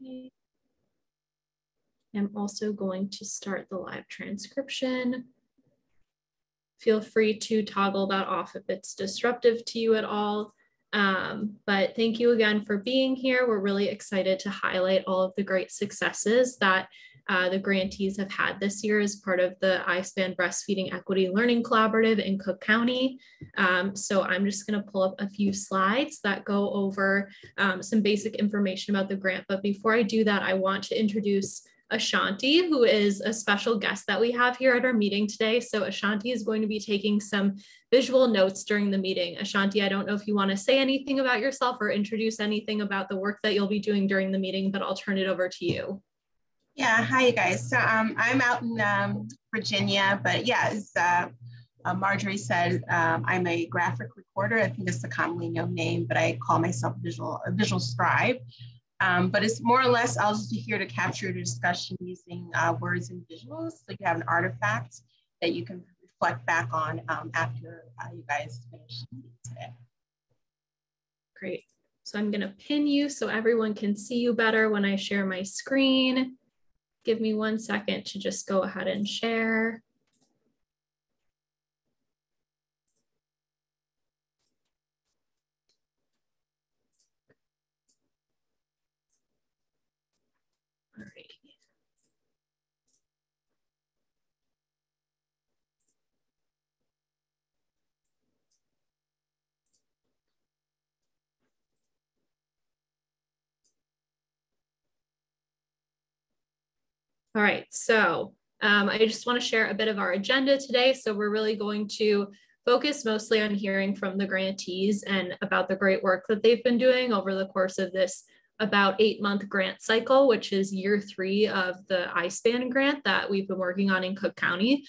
Okay. I'm also going to start the live transcription. Feel free to toggle that off if it's disruptive to you at all. But thank you again for being here. We're really excited to highlight all of the great successes that the grantees have had this year as part of the Ispan Breastfeeding Equity Learning Collaborative in Cook County. So I'm just going to pull up a few slides that go over some basic information about the grant. But before I do that, I want to introduce Ashanti, who is a special guest that we have here at our meeting today. So Ashanti is going to be taking some visual notes during the meeting. Ashanti, I don't know if you want to say anything about yourself or introduce anything about the work that you'll be doing during the meeting, but I'll turn it over to you. Yeah, hi you guys. So I'm out in Virginia, but yeah, as Marjorie said, I'm a graphic recorder. I think it's the commonly known name, but I call myself a visual scribe. But it's more or less, I'll just be here to capture the discussion using words and visuals. So you have an artifact that you can reflect back on after you guys finish today. Great. So I'm going to pin you so everyone can see you better when I share my screen. Give me 1 second to just go ahead and share. All right. All right, so I just want to share a bit of our agenda today. So we're really going to focus mostly on hearing from the grantees and about the great work that they've been doing over the course of this about 8-month grant cycle, which is year 3 of the Ispan grant that we've been working on in Cook County.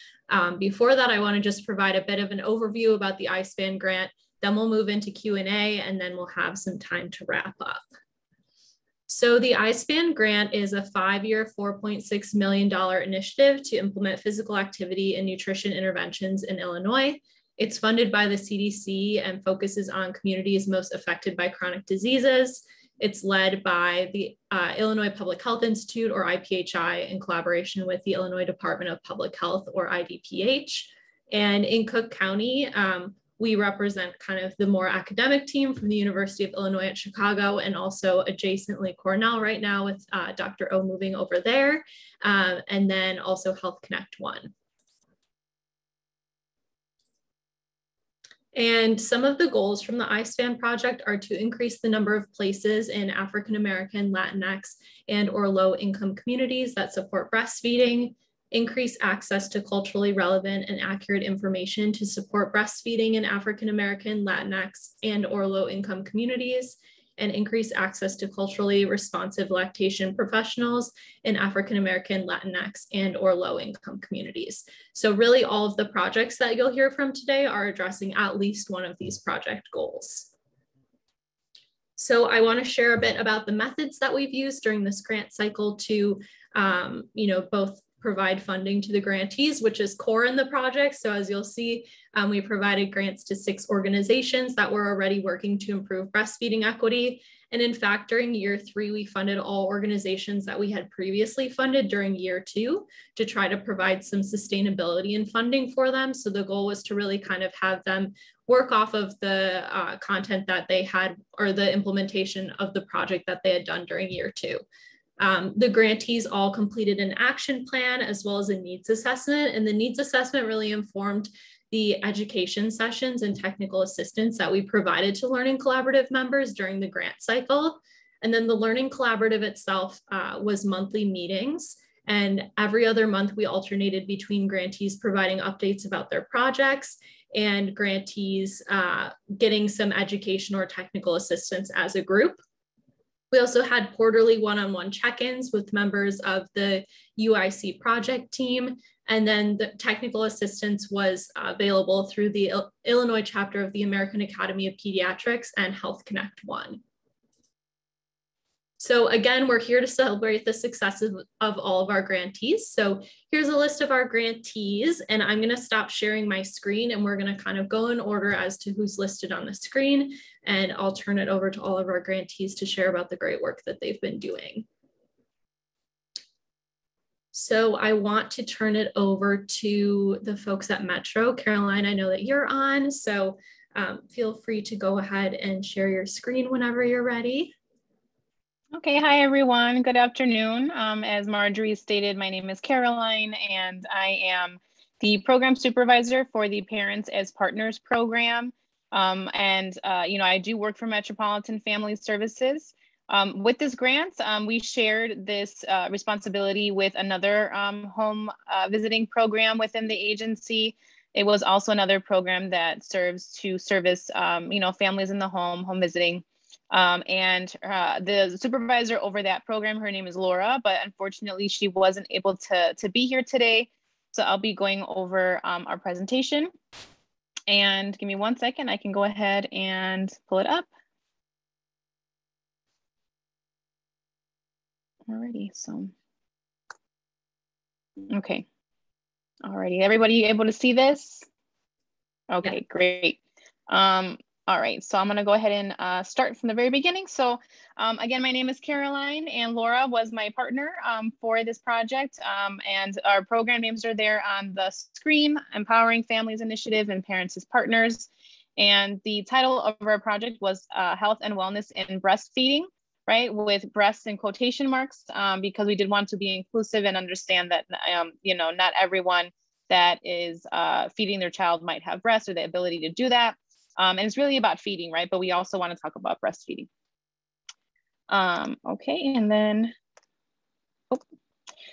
Before that, I want to just provide a bit of an overview about the Ispan grant. Then we'll move into Q&A, and then we'll have some time to wrap up. So the Ispan grant is a 5-year, $4.6 million initiative to implement physical activity and nutrition interventions in Illinois. It's funded by the CDC and focuses on communities most affected by chronic diseases. It's led by the Illinois Public Health Institute, or IPHI, in collaboration with the Illinois Department of Public Health, or IDPH. And in Cook County, we represent kind of the more academic team from the University of Illinois at Chicago, and also adjacently Cornell right now with Dr. O moving over there, and then also Health Connect 1. And some of the goals from the Ispan project are to increase the number of places in African American, Latinx, and or low income communities that support breastfeeding, increase access to culturally relevant and accurate information to support breastfeeding in African American, Latinx, and or low income communities, and increase access to culturally responsive lactation professionals in African American, Latinx, and or low income communities. So really all of the projects that you'll hear from today are addressing at least one of these project goals. So I want to share a bit about the methods that we've used during this grant cycle to both provide funding to the grantees, which is core in the project. So as you'll see, we provided grants to 6 organizations that were already working to improve breastfeeding equity. And in fact, during year 3, we funded all organizations that we had previously funded during year 2 to try to provide some sustainability in funding for them. So the goal was to really kind of have them work off of the content that they had, or the implementation of the project that they had done during year 2. The grantees all completed an action plan as well as a needs assessment, and the needs assessment really informed the education sessions and technical assistance that we provided to Learning Collaborative members during the grant cycle. And then the Learning Collaborative itself was monthly meetings, and every other month we alternated between grantees providing updates about their projects and grantees getting some education or technical assistance as a group. We also had quarterly one-on-one check-ins with members of the UIC project team, and then the technical assistance was available through the Illinois chapter of the American Academy of Pediatrics and Health Connect 1. So again, we're here to celebrate the successes of all of our grantees. So here's a list of our grantees, and I'm going to stop sharing my screen, and we're going to kind of go in order as to who's listed on the screen, and I'll turn it over to all of our grantees to share about the great work that they've been doing. So I want to turn it over to the folks at Metro. Caroline, I know that you're on, so feel free to go ahead and share your screen whenever you're ready. Okay, hi everyone, good afternoon. As Marjorie stated, my name is Caroline and I am the program supervisor for the Parents as Partners program. I do work for Metropolitan Family Services. With this grant, we shared this responsibility with another home visiting program within the agency. It was also another program that serves to service, families in the home visiting. The supervisor over that program, her name is Laura, but unfortunately she wasn't able to be here today. So I'll be going over our presentation. And give me 1 second, I can go ahead and pull it up. Alrighty, so. Okay, alrighty, everybody able to see this? Okay, yeah. Great. All right, so I'm gonna go ahead and start from the very beginning. So again, my name is Caroline and Laura was my partner for this project. And our program names are there on the screen: Empowering Families Initiative and Parents as Partners. And the title of our project was Health and Wellness in Breastfeeding, right? With breasts in quotation marks, because we did want to be inclusive and understand that, not everyone that is feeding their child might have breasts or the ability to do that. And it's really about feeding, right? But we also want to talk about breastfeeding. Okay, and then,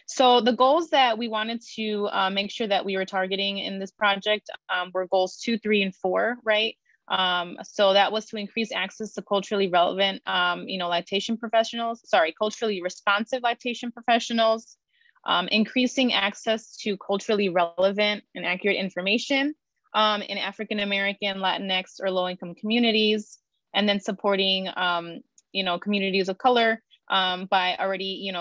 so the goals that we wanted to make sure that we were targeting in this project were goals 2, 3, and 4, right? So that was to increase access to culturally relevant, culturally responsive lactation professionals, increasing access to culturally relevant and accurate information in African-American, Latinx, or low-income communities, and then supporting, communities of color by already,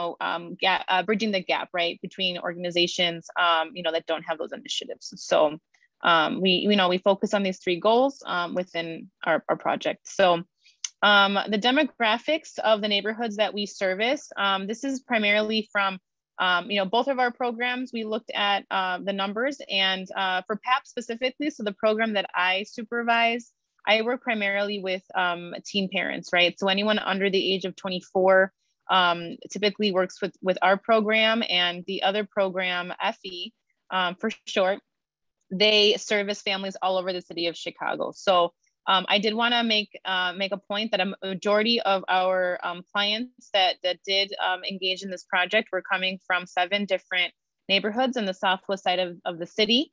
bridging the gap, right, between organizations, that don't have those initiatives. So we focus on these 3 goals within our project. So the demographics of the neighborhoods that we service, this is primarily from both of our programs. We looked at the numbers, and for PAP specifically, so the program that I supervise, I work primarily with teen parents, right? So anyone under the age of 24 typically works with our program, and the other program, FE for short, they service families all over the city of Chicago. So I did want to make a point that a majority of our clients that did engage in this project were coming from 7 different neighborhoods in the southwest side of the city.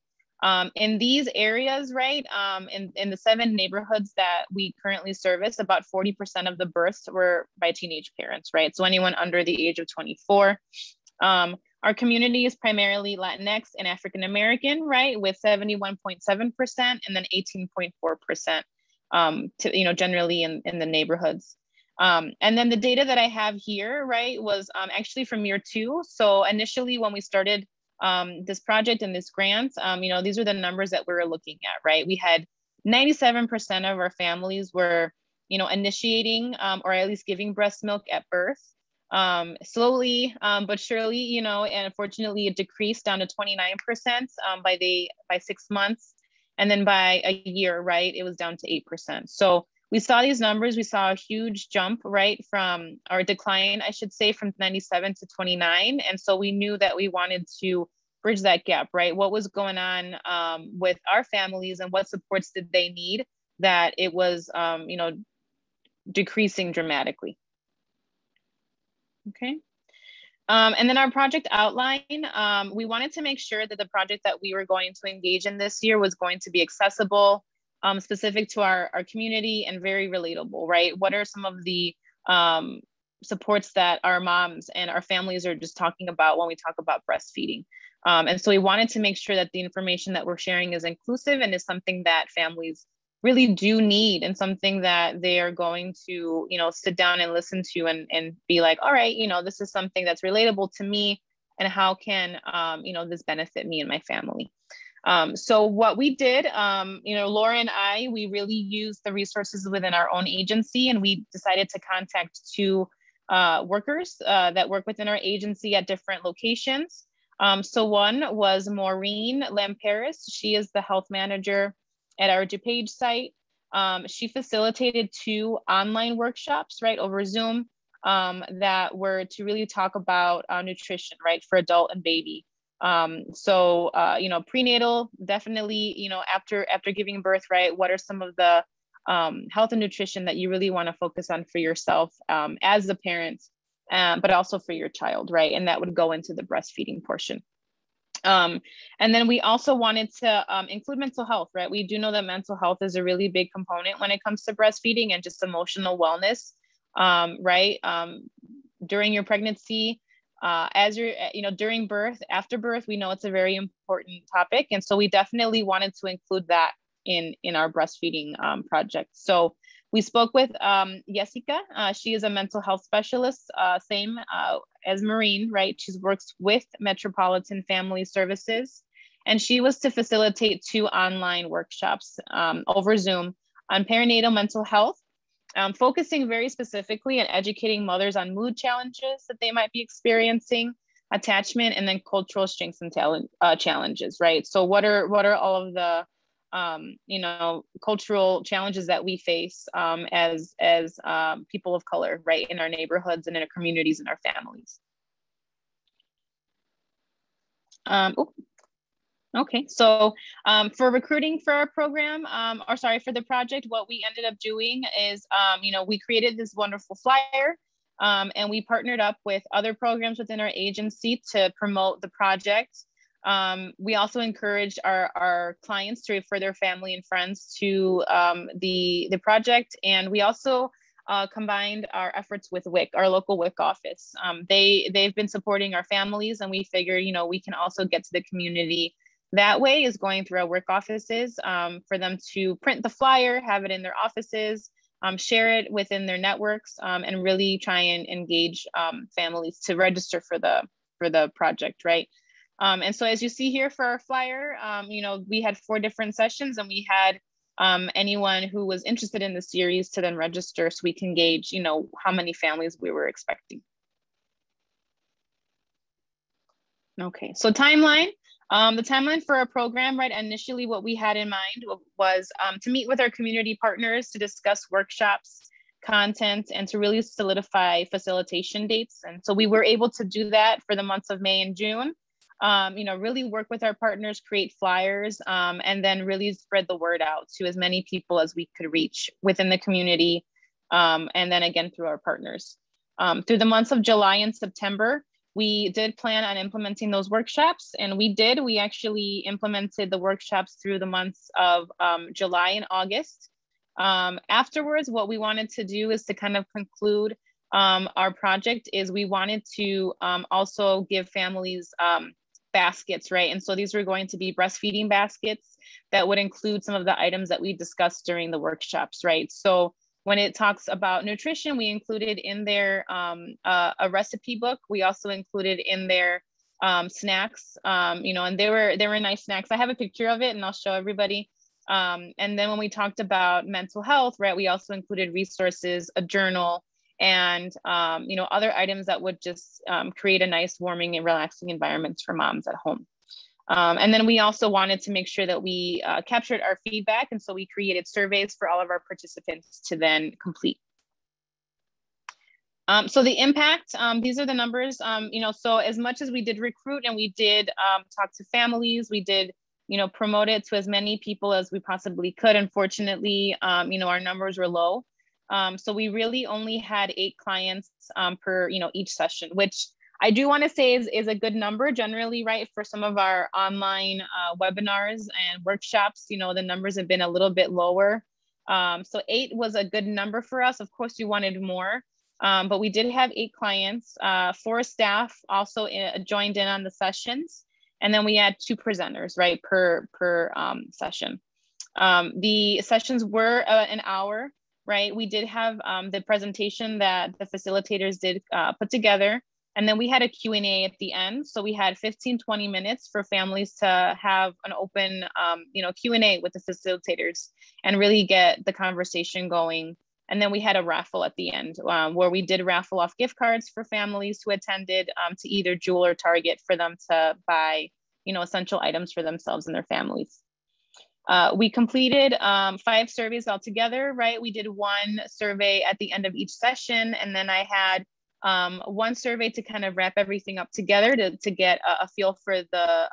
In these areas, right, in the 7 neighborhoods that we currently service, about 40% of the births were by teenage parents, right? So anyone under the age of 24. Our community is primarily Latinx and African American, right, with 71.7% and then 18.4%. Generally in the neighborhoods. And then the data that I have here, right, was actually from year 2. So initially when we started this project and this grant, these are the numbers that we were looking at, right? We had 97% of our families were, initiating or at least giving breast milk at birth. Slowly, but surely, and unfortunately it decreased down to 29% by 6 months. And then by a year, right, it was down to 8%. So we saw these numbers, we saw a huge jump, right, from our decline, I should say, from 97 to 29. And so we knew that we wanted to bridge that gap, right? What was going on with our families and what supports did they need that it was, decreasing dramatically. Okay. And then our project outline, we wanted to make sure that the project that we were going to engage in this year was going to be accessible, specific to our community, and very relatable, right? What are some of the supports that our moms and our families are just talking about when we talk about breastfeeding? And so we wanted to make sure that the information that we're sharing is inclusive and is something that families really do need, and something that they are going to, sit down and listen to and be like, all right, this is something that's relatable to me, and how can, this benefit me and my family? So what we did, Laura and I, we really used the resources within our own agency, and we decided to contact 2 workers that work within our agency at different locations. So one was Maureen Lamperis. She is the health manager at our DuPage site. She facilitated 2 online workshops, right, over Zoom that were to really talk about nutrition, right, for adult and baby. You know, prenatal, definitely, you know, after giving birth, right, what are some of the health and nutrition that you really want to focus on for yourself as a parent, but also for your child, right? And that would go into the breastfeeding portion. And then we also wanted to include mental health, right? We do know that mental health is a really big component when it comes to breastfeeding and just emotional wellness, right? During your pregnancy, as you're, you know, during birth, after birth, we know it's a very important topic. And so we definitely wanted to include that in our breastfeeding project. So we spoke with Jessica. She is a mental health specialist, same as Maureen, right? She works with Metropolitan Family Services. And she was to facilitate 2 online workshops over Zoom on perinatal mental health, focusing very specifically on educating mothers on mood challenges that they might be experiencing, attachment, and then cultural strengths and challenges, right? So what are all of the you know, cultural challenges that we face as people of color, right, in our neighborhoods and in our communities and our families. Okay, so for recruiting for our program, or sorry, for the project, what we ended up doing is, you know, we created this wonderful flyer and we partnered up with other programs within our agency to promote the project. We also encouraged our clients to refer their family and friends to the project. And we also combined our efforts with WIC, our local WIC office. They've been supporting our families, and we figured, you know, we can also get to the community that way, is going through our WIC offices for them to print the flyer, have it in their offices, share it within their networks, and really try and engage families to register for the project, right? And so as you see here for our flyer, you know, we had 4 different sessions, and we had anyone who was interested in the series to then register so we can gauge, you know, how many families we were expecting. Okay, so timeline. The timeline for our program, right, initially what we had in mind was to meet with our community partners to discuss workshops, content, and to really solidify facilitation dates. And so we were able to do that for the months of May and June. You know, really work with our partners, create flyers, and then really spread the word out to as many people as we could reach within the community. And then again, through our partners. Through the months of July and September, we did plan on implementing those workshops, and we actually implemented the workshops through the months of July and August. Afterwards, what we wanted to do is to kind of conclude our project is we wanted to also give families baskets, right? And so these were going to be breastfeeding baskets that would include some of the items that we discussed during the workshops, right? So when it talks about nutrition, we included in there a recipe book. We also included in there snacks, you know, and they were nice snacks. I have a picture of it and I'll show everybody. And then when we talked about mental health, right, we also included resources, a journal, and you know, other items that would just create a nice, warming and relaxing environments for moms at home. And then we also wanted to make sure that we captured our feedback, and so we created surveys for all of our participants to then complete. So the impact, these are the numbers, you know, so as much as we did recruit and we did talk to families, we did, you know, promote it to as many people as we possibly could. Unfortunately, you know, our numbers were low. So we really only had 8 clients per, you know, each session, which I do want to say is a good number generally, right? For some of our online webinars and workshops, you know, the numbers have been a little bit lower. So 8 was a good number for us. Of course, we wanted more, but we did have 8 clients. 4 staff also joined in on the sessions. And then we had 2 presenters, right, per session. The sessions were an hour. Right, we did have the presentation that the facilitators did put together, and then we had a Q&A at the end. So we had 15-20 minutes for families to have an open, you know, Q&A with the facilitators and really get the conversation going And then we had a raffle at the end where we did raffle off gift cards for families who attended to either Jewel or Target for them to buy, essential items for themselves and their families. We completed 5 surveys altogether, right? We did 1 survey at the end of each session. And then I had 1 survey to kind of wrap everything up together to get a feel for the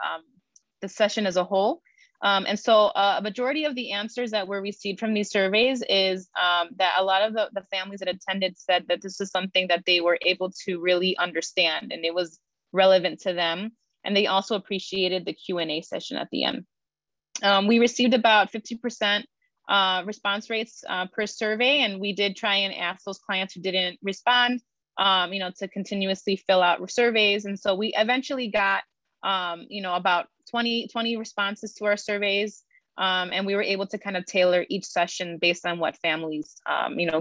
session as a whole. And so a majority of the answers that were received from these surveys is that a lot of the families that attended said that this is something that they were able to really understand and it was relevant to them. And they also appreciated the Q&A session at the end. We received about 50% response rates per survey, and we did try and ask those clients who didn't respond, to continuously fill out surveys. And so we eventually got, about 20 responses to our surveys, and we were able to kind of tailor each session based on what families,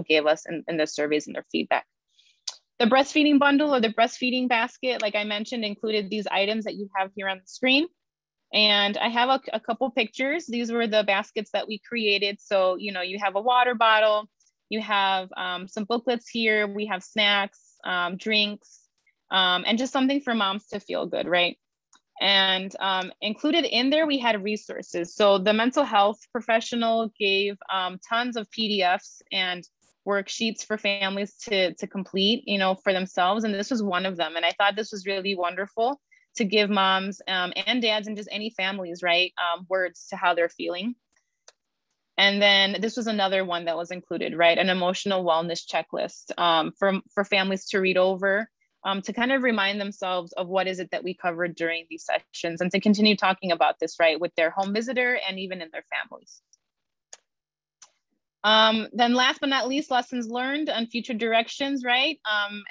gave us in the surveys and their feedback. The breastfeeding bundle or the breastfeeding basket, like I mentioned, included these items that you have here on the screen. And I have a couple pictures. These were the baskets that we created. So, you have a water bottle, you have some booklets here, we have snacks, drinks, and just something for moms to feel good, right? And included in there, we had resources. So the mental health professional gave tons of PDFs and worksheets for families to complete, for themselves. And this was one of them. And I thought this was really wonderful to give moms and dads and just any families, right, words to how they're feeling. And then this was another one that was included, right, an emotional wellness checklist for families to read over, to kind of remind themselves of what is it that we covered during these sessions and to continue talking about this, right, with their home visitor and even in their families. Then last but not least, lessons learned and future directions, right?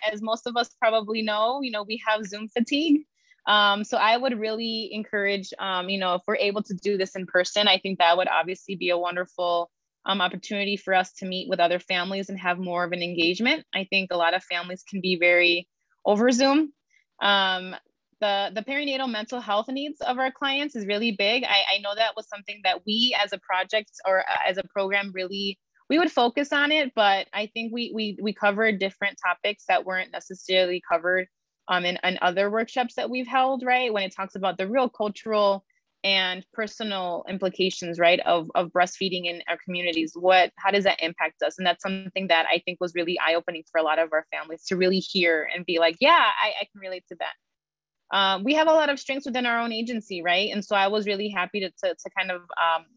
As most of us probably know, we have Zoom fatigue. So I would really encourage, if we're able to do this in person, I think that would obviously be a wonderful opportunity for us to meet with other families and have more of an engagement. I think a lot of families can be very over Zoom. The perinatal mental health needs of our clients is really big. I know that was something that we as a project or as a program we would focus on it, but I think we covered different topics that weren't necessarily covered in other workshops that we've held, right? When it talks about the real cultural and personal implications, right, of breastfeeding in our communities, how does that impact us? And that's something that I think was really eye-opening for a lot of our families to really hear and be like, yeah, I can relate to that. We have a lot of strengths within our own agency, right? And so I was really happy to kind of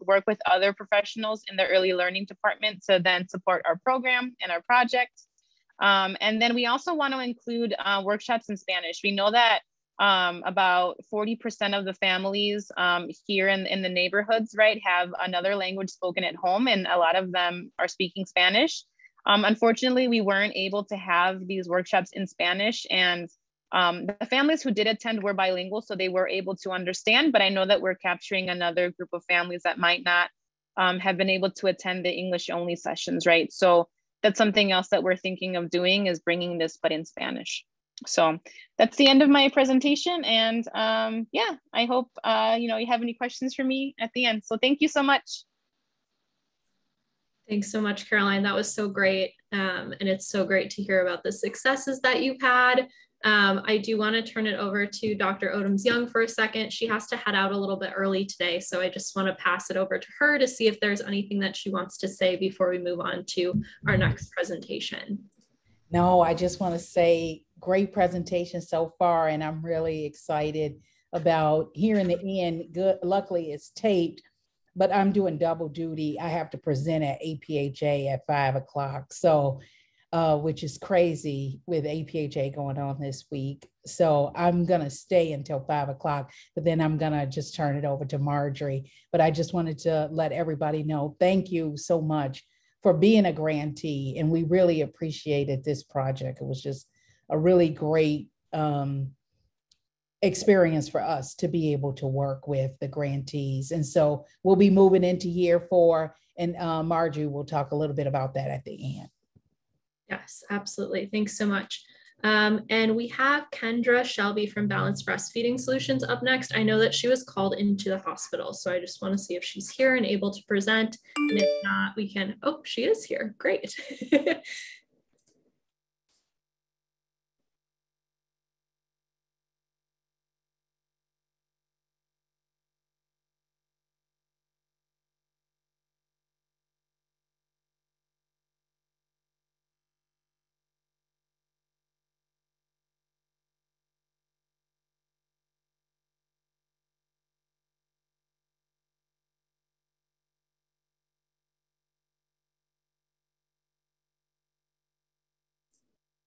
work with other professionals in the early learning department to then support our program and our project. And then we also want to include workshops in Spanish. We know that about 40% of the families here in the neighborhoods, right, have another language spoken at home, and a lot of them are speaking Spanish. Unfortunately, we weren't able to have these workshops in Spanish, and the families who did attend were bilingual, so they were able to understand, but I know that we're capturing another group of families that might not have been able to attend the English only sessions, right? So that's something else that we're thinking of doing, is bringing this, but in Spanish. So that's the end of my presentation. And yeah, I hope, you have any questions for me at the end. So thank you so much. Thanks so much, Caroline. That was so great. And it's so great to hear about the successes that you've had. I do want to turn it over to Dr. Odoms-Young for a second. She has to head out a little bit early today, so I just want to pass it over to her to see if there's anything that she wants to say before we move on to our next presentation. No, I just want to say great presentation so far, and I'm really excited about hearing the end. Good, luckily it's taped, but I'm doing double duty. I have to present at APHA at 5 o'clock. So which is crazy with APHA going on this week. So I'm going to stay until 5 o'clock, but then I'm going to just turn it over to Marjorie. But I just wanted to let everybody know, thank you so much for being a grantee. And we really appreciated this project. It was just a really great experience for us to be able to work with the grantees. And so we'll be moving into year 4, and Marjorie will talk a little bit about that at the end. Yes, absolutely. Thanks so much. And we have Kendra Shelby from Balanced Breastfeeding Solutions up next. I know that she was called into the hospital, so I just want to see if she's here and able to present. And if not, we can, oh, she is here. Great.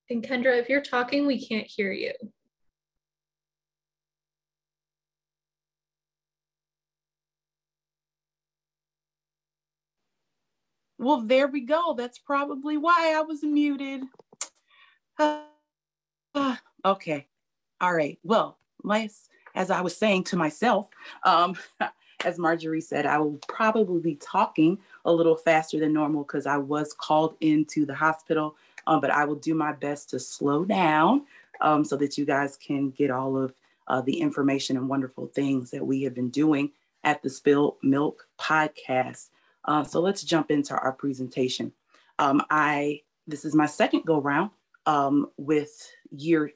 And Kendra, if you're talking, we can't hear you. Well, there we go. That's probably why I was muted. Okay. All right. Well, as I was saying to myself, as Marjorie said, I will probably be talking a little faster than normal because I was called into the hospital, but I will do my best to slow down so that you guys can get all of the information and wonderful things that we have been doing at the Spilled Milk podcast. So let's jump into our presentation. This is my second go round with year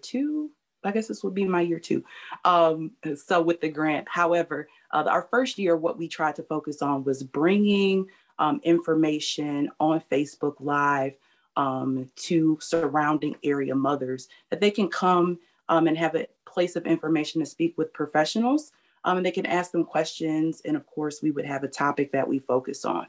two. I guess this would be my year two. So with the grant, however, our first year, what we tried to focus on was bringing information on Facebook Live to surrounding area mothers that they can come and have a place of information to speak with professionals. And they can ask them questions. And of course, we would have a topic that we focus on.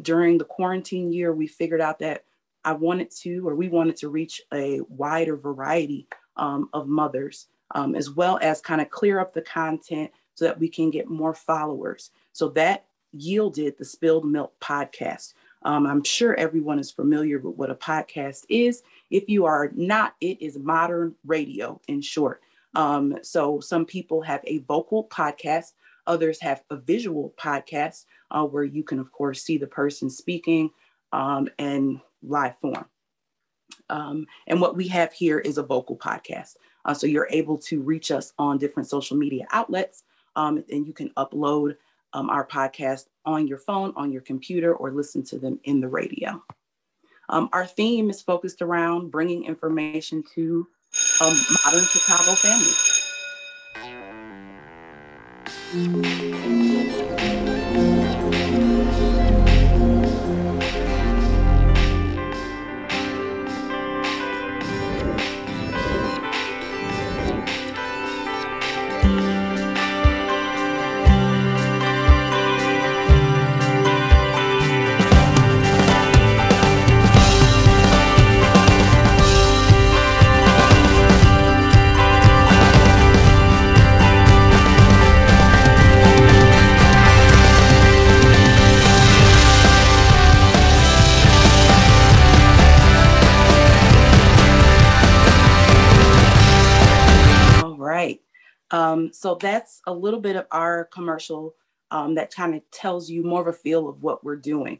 During the quarantine year, we figured out that we wanted to reach a wider variety of mothers, as well as kind of clear up the content so that we can get more followers. So that yielded the Spilled Milk podcast. I'm sure everyone is familiar with what a podcast is. If you are not, it is modern radio in short. So some people have a vocal podcast, others have a visual podcast where you can, of course, see the person speaking and live form. And what we have here is a vocal podcast. So you're able to reach us on different social media outlets, and you can upload our podcast on your phone, on your computer, or listen to them in the radio. Our theme is focused around bringing information to modern Chicago families. So that's a little bit of our commercial that kind of tells you more of a feel of what we're doing.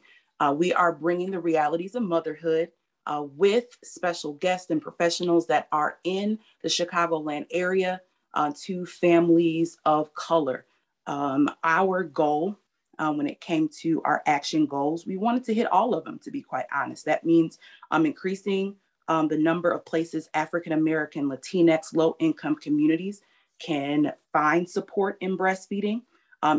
We are bringing the realities of motherhood with special guests and professionals that are in the Chicagoland area to families of color. Our goal when it came to our action goals, we wanted to hit all of them, to be quite honest. That means increasing the number of places African-American, Latinx, low-income communities can find support in breastfeeding,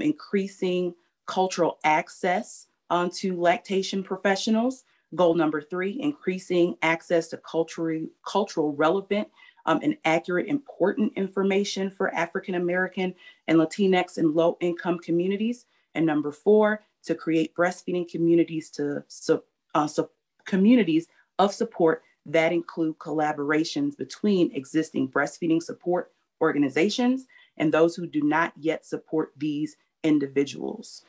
increasing cultural access to lactation professionals. Goal number 3, increasing access to cultural relevant and accurate, important information for African-American and Latinx and low-income communities. And number 4, to create breastfeeding communities communities of support that include collaborations between existing breastfeeding support organizations and those who do not yet support these individuals.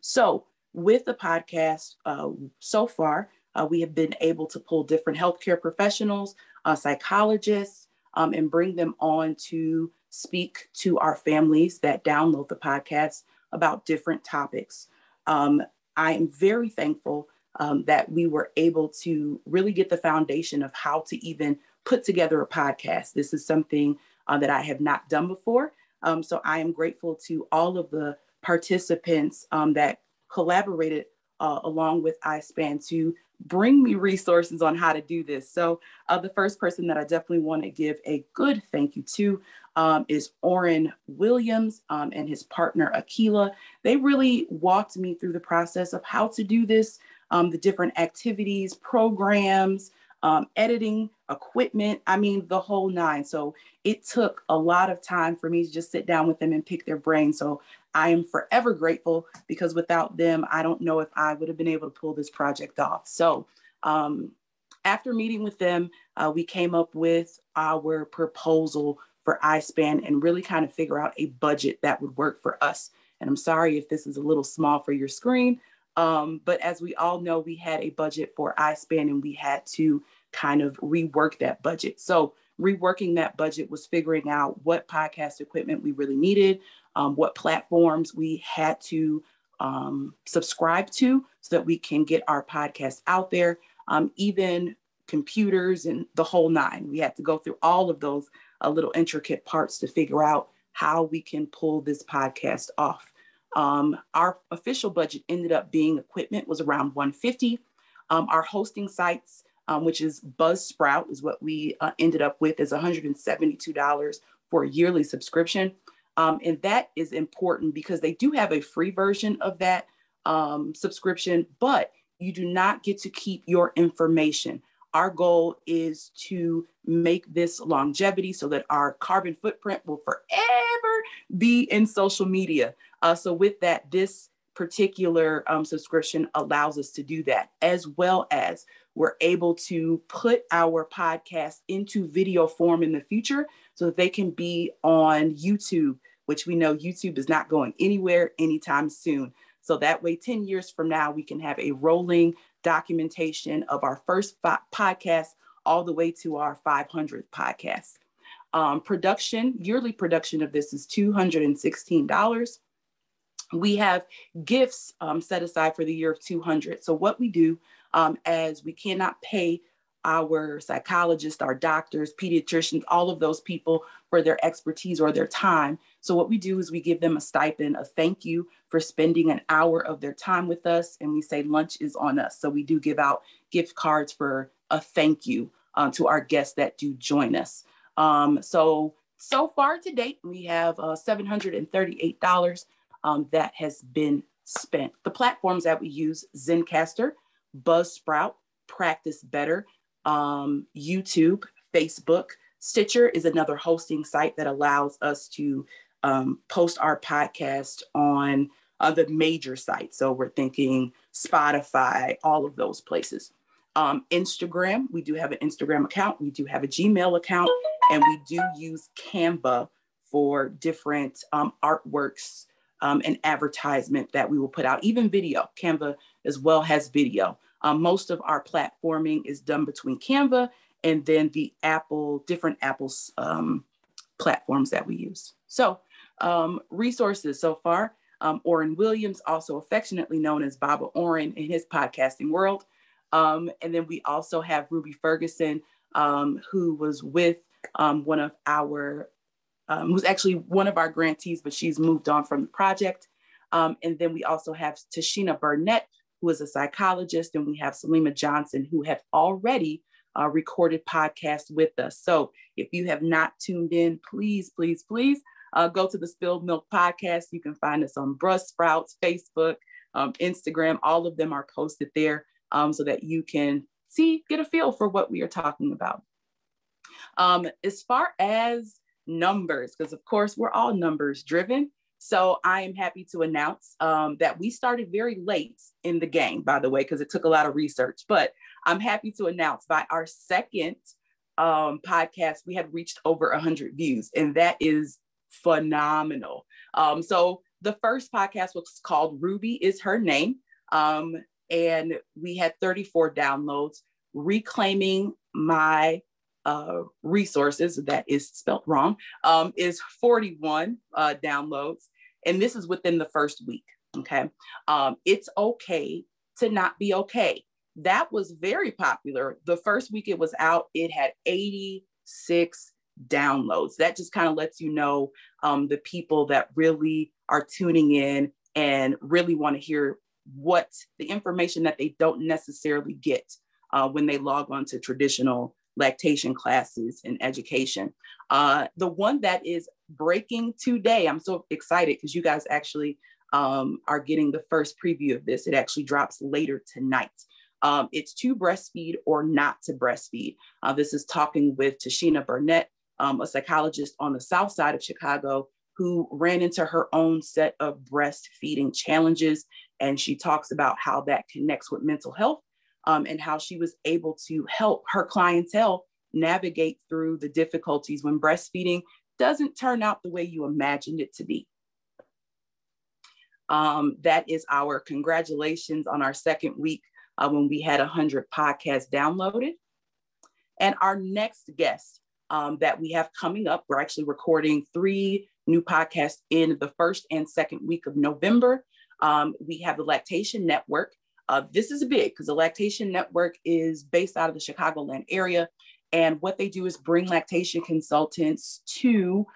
So with the podcast so far, we have been able to pull different healthcare professionals, psychologists, and bring them on to speak to our families that download the podcast about different topics. I am very thankful that we were able to really get the foundation of how to even put together a podcast. This is something that I have not done before. So I am grateful to all of the participants that collaborated along with Ispan to bring me resources on how to do this. So the first person that I definitely want to give a good thank you to is Orrin Williams and his partner, Akila. They really walked me through the process of how to do this, the different activities, programs, editing, equipment, I mean, the whole nine. So it took a lot of time for me to just sit down with them and pick their brain. So I am forever grateful, because without them, I don't know if I would have been able to pull this project off. So after meeting with them, we came up with our proposal for Ispan and really kind of figure out a budget that would work for us. And I'm sorry if this is a little small for your screen, but as we all know, we had a budget for Ispan and we had to kind of rework that budget. So reworking that budget was figuring out what podcast equipment we really needed, what platforms we had to subscribe to so that we can get our podcast out there, even computers and the whole nine. We had to go through all of those little intricate parts to figure out how we can pull this podcast off. Our official budget ended up being equipment was around $150. Our hosting sites, which is Buzzsprout, is what we ended up with, is $172 for a yearly subscription. And that is important because they do have a free version of that subscription, but you do not get to keep your information. Our goal is to make this longevity so that our carbon footprint will forever be in social media. So with that, this particular subscription allows us to do that, as well as we're able to put our podcast into video form in the future so that they can be on YouTube, which we know YouTube is not going anywhere anytime soon. So that way, 10 years from now, we can have a rolling documentation of our first podcast all the way to our 500th podcast. Yearly production of this is $216. We have gifts set aside for the year of $200. So what we do, as we cannot pay our psychologists, our doctors, pediatricians, all of those people for their expertise or their time. So what we do is we give them a stipend, a thank you for spending an hour of their time with us. And we say lunch is on us. So we do give out gift cards for a thank you to our guests that do join us. So far to date, we have $738 that has been spent. The platforms that we use, Zencastr, Buzzsprout, Practice Better, YouTube, Facebook. Stitcher is another hosting site that allows us to post our podcast on the major sites. So we're thinking Spotify, all of those places. Instagram, we do have an Instagram account. We do have a Gmail account, and we do use Canva for different artworks and advertisement that we will put out, even video. Canva as well has video. Most of our platforming is done between Canva and then the different Apple's platforms that we use. So resources so far, Orrin Williams, also affectionately known as Baba Orrin in his podcasting world. And then we also have Ruby Ferguson, who was with who's actually one of our grantees, but she's moved on from the project. And then we also have Tashina Burnett, who is a psychologist, and we have Salima Johnson, who have already recorded podcasts with us. So if you have not tuned in, please, please, please go to the Spilled Milk Podcast. You can find us on Buzzsprout, Facebook, Instagram. All of them are posted there so that you can get a feel for what we are talking about. As far as numbers, because of course we're all numbers driven. So I am happy to announce that we started very late in the game, by the way, because it took a lot of research, but I'm happy to announce by our second podcast, we had reached over 100 views, and that is phenomenal. So the first podcast was called Ruby is Her Name, and we had 34 downloads. Reclaiming My Resources, that is spelled wrong, is 41 downloads. And this is within the first week, okay? It's okay to not be okay. That was very popular. The first week it was out, it had 86 downloads. That just kind of lets you know the people that really are tuning in and really want to hear what the information that they don't necessarily get when they log on to traditional lactation classes and education. The one that is breaking today, I'm so excited because you guys actually are getting the first preview of this. It actually drops later tonight. It's to breastfeed or not to breastfeed. This is talking with Tashina Burnett, a psychologist on the South Side of Chicago who ran into her own set of breastfeeding challenges. And she talks about how that connects with mental health and how she was able to help her clientele navigate through the difficulties when breastfeeding doesn't turn out the way you imagined it to be. That is our congratulations on our second week when we had 100 podcasts downloaded. And our next guest that we have coming up, we're actually recording 3 new podcasts in the first and second week of November. We have the Lactation Network. This is big because the Lactation Network is based out of the Chicagoland area. And what they do is bring lactation consultants to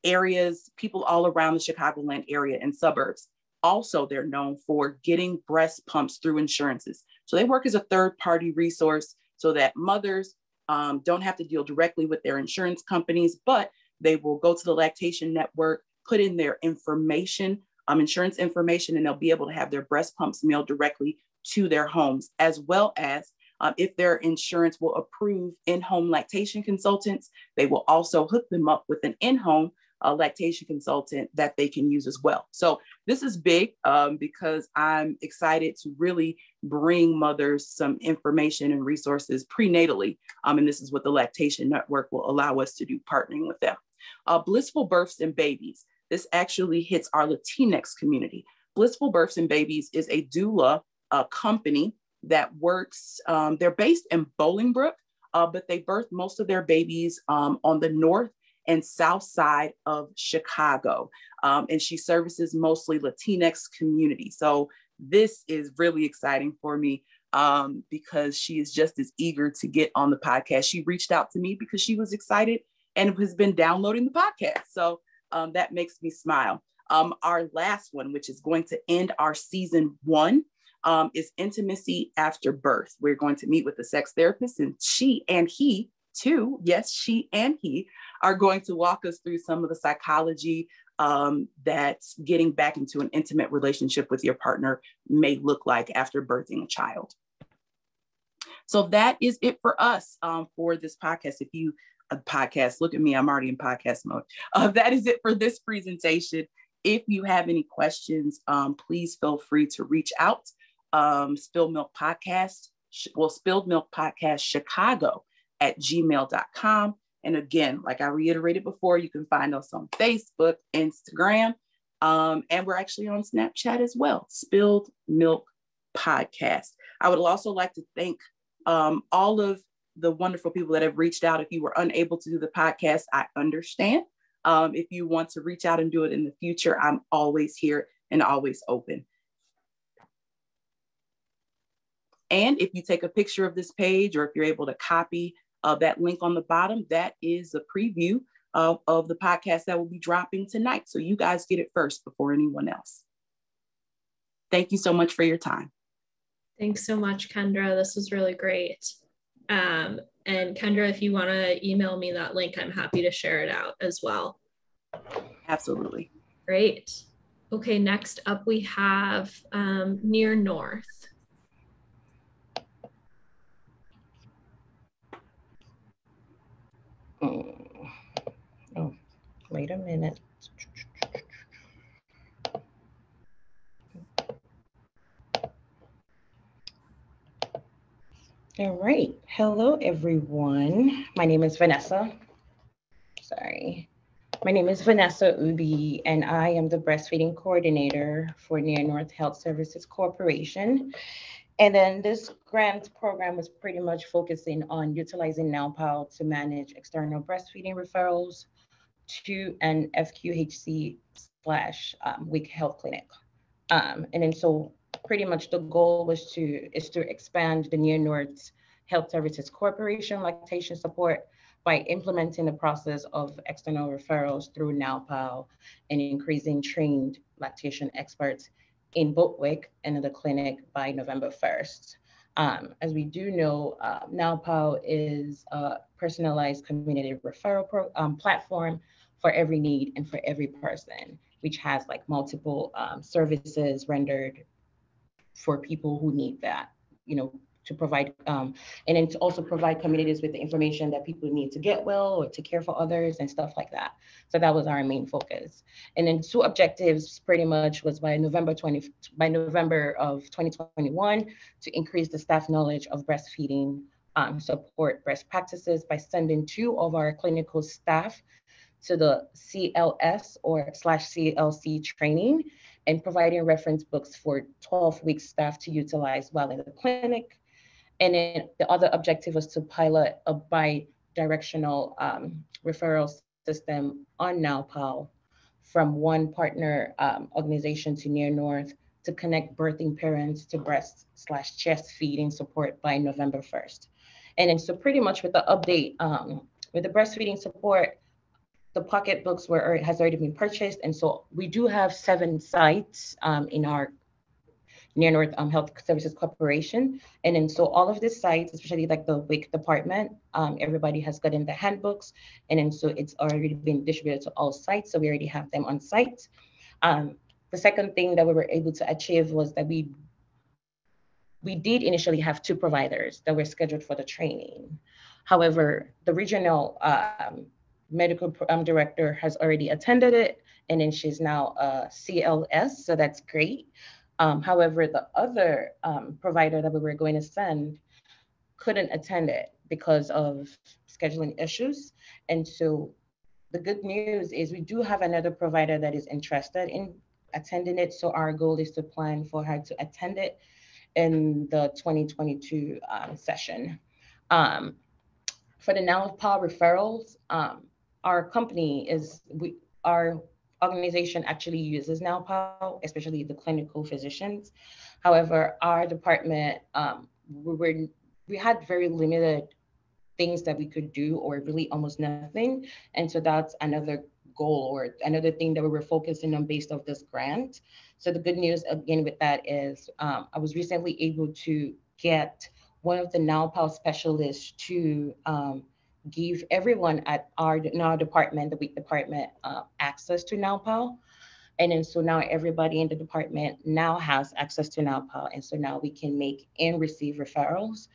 areas, people all around the Chicagoland area and suburbs. Also, they're known for getting breast pumps through insurances. So they work as a third-party resource so that mothers don't have to deal directly with their insurance companies, but they will go to the Lactation Network, put in their information, insurance information, and they'll be able to have their breast pumps mailed directly to their homes, as well as if their insurance will approve in-home lactation consultants, they will also hook them up with an in-home lactation consultant that they can use as well. So this is big because I'm excited to really bring mothers some information and resources prenatally. And this is what the Lactation Network will allow us to do, partnering with them. Blissful Births and Babies. This actually hits our Latinx community. Blissful Births and Babies is a doula company that works, they're based in Bolingbrook, but they birth most of their babies on the north and south side of Chicago. And she services mostly Latinx community. So this is really exciting for me because she is just as eager to get on the podcast. She reached out to me because she was excited and has been downloading the podcast. So that makes me smile. Our last one, which is going to end our season 1, is Intimacy After Birth. We're going to meet with a sex therapist, and she and he too, yes, she and he are going to walk us through some of the psychology that's getting back into an intimate relationship with your partner may look like after birthing a child. So that is it for us for this podcast. If you look at me, I'm already in podcast mode. That is it for this presentation. If you have any questions, please feel free to reach out. Spilled Milk Podcast Chicago @gmail.com. And again, like I reiterated before, you can find us on Facebook, Instagram, and we're actually on Snapchat as well, Spilled Milk Podcast. I would also like to thank all of the wonderful people that have reached out. If you were unable to do the podcast, I understand. If you want to reach out and do it in the future, I'm always here and always open. And if you take a picture of this page, or if you're able to copy that link on the bottom, that is a preview of the podcast that will be dropping tonight. So you guys get it first before anyone else. Thank you so much for your time. Thanks so much, Kendra. This was really great. And Kendra, if you want to email me that link, I'm happy to share it out as well. Absolutely. Great. Okay, next up we have Near North. Oh, wait a minute. All right. Hello, everyone. My name is Vanessa. My name is Vanessa Ubi, and I am the breastfeeding coordinator for Near North Health Services Corporation. And then this grant program was pretty much focusing on utilizing NowPal to manage external breastfeeding referrals to an FQHC / WIC health clinic. And then so pretty much the goal is to expand the Near North Health Services Corporation lactation support by implementing the process of external referrals through NowPow and increasing trained lactation experts in both WIC and in the clinic by November 1st. As we do know, NowPow is a personalized community referral platform for every need and for every person, which has like multiple services rendered for people who need that, you know, to provide, and then to also provide communities with the information that people need to get well or to care for others and stuff like that. So that was our main focus. And then two objectives pretty much was by November of 2021 to increase the staff knowledge of breastfeeding, support best practices by sending 2 of our clinical staff to the CLS or /CLC training and providing reference books for 12-week staff to utilize while in the clinic. And then the other objective was to pilot a bi-directional referral system on NowPow from one partner organization to Near North to connect birthing parents to breast/chest feeding support by November 1st. And then so pretty much with the update, with the breastfeeding support, the pocketbooks has already been purchased. And so we do have 7 sites in our Near North Health Services Corporation. And then so all of the sites, especially like the WIC department, everybody has gotten the handbooks. And then so it's already been distributed to all sites. So we already have them on site. The second thing that we were able to achieve was that we did initially have 2 providers that were scheduled for the training. However, the regional medical director has already attended it, and then she's now a CLS, so that's great. However, the other provider that we were going to send couldn't attend it because of scheduling issues. And so the good news is we do have another provider that is interested in attending it. So our goal is to plan for her to attend it in the 2022 session. For the NowPow referrals, our company our organization actually uses NowPow, especially the clinical physicians. However, our department, we had very limited things that we could do, or really almost nothing. And so that's another goal or another thing that we were focusing on based off this grant. So the good news again with that is I was recently able to get one of the NowPow specialists to give everyone at our department, the WIC department, access to NowPow. And then so now everybody in the department now has access to NowPow. And so now we can make and receive referrals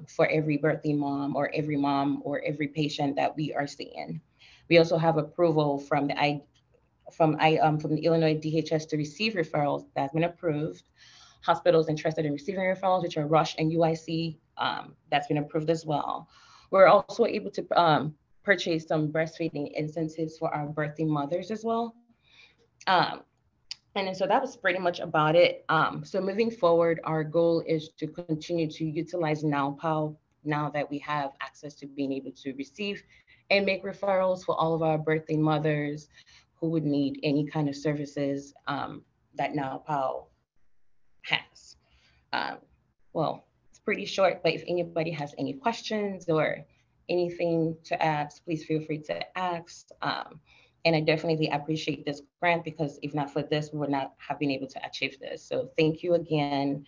for every birthing mom or every patient that we are seeing. We also have approval from the Illinois DHS to receive referrals that's been approved. Hospitals interested in receiving referrals, which are Rush and UIC, that's been approved as well. We're also able to purchase some breastfeeding incentives for our birthing mothers as well. And then, so that was pretty much about it. So moving forward, our goal is to continue to utilize NowPow now that we have access to being able to receive and make referrals for all of our birthing mothers who would need any kind of services that NowPow has. Well, it's pretty short, but if anybody has any questions or anything to ask, please feel free to ask. And I definitely appreciate this grant because if not for this, we would not have been able to achieve this. So thank you again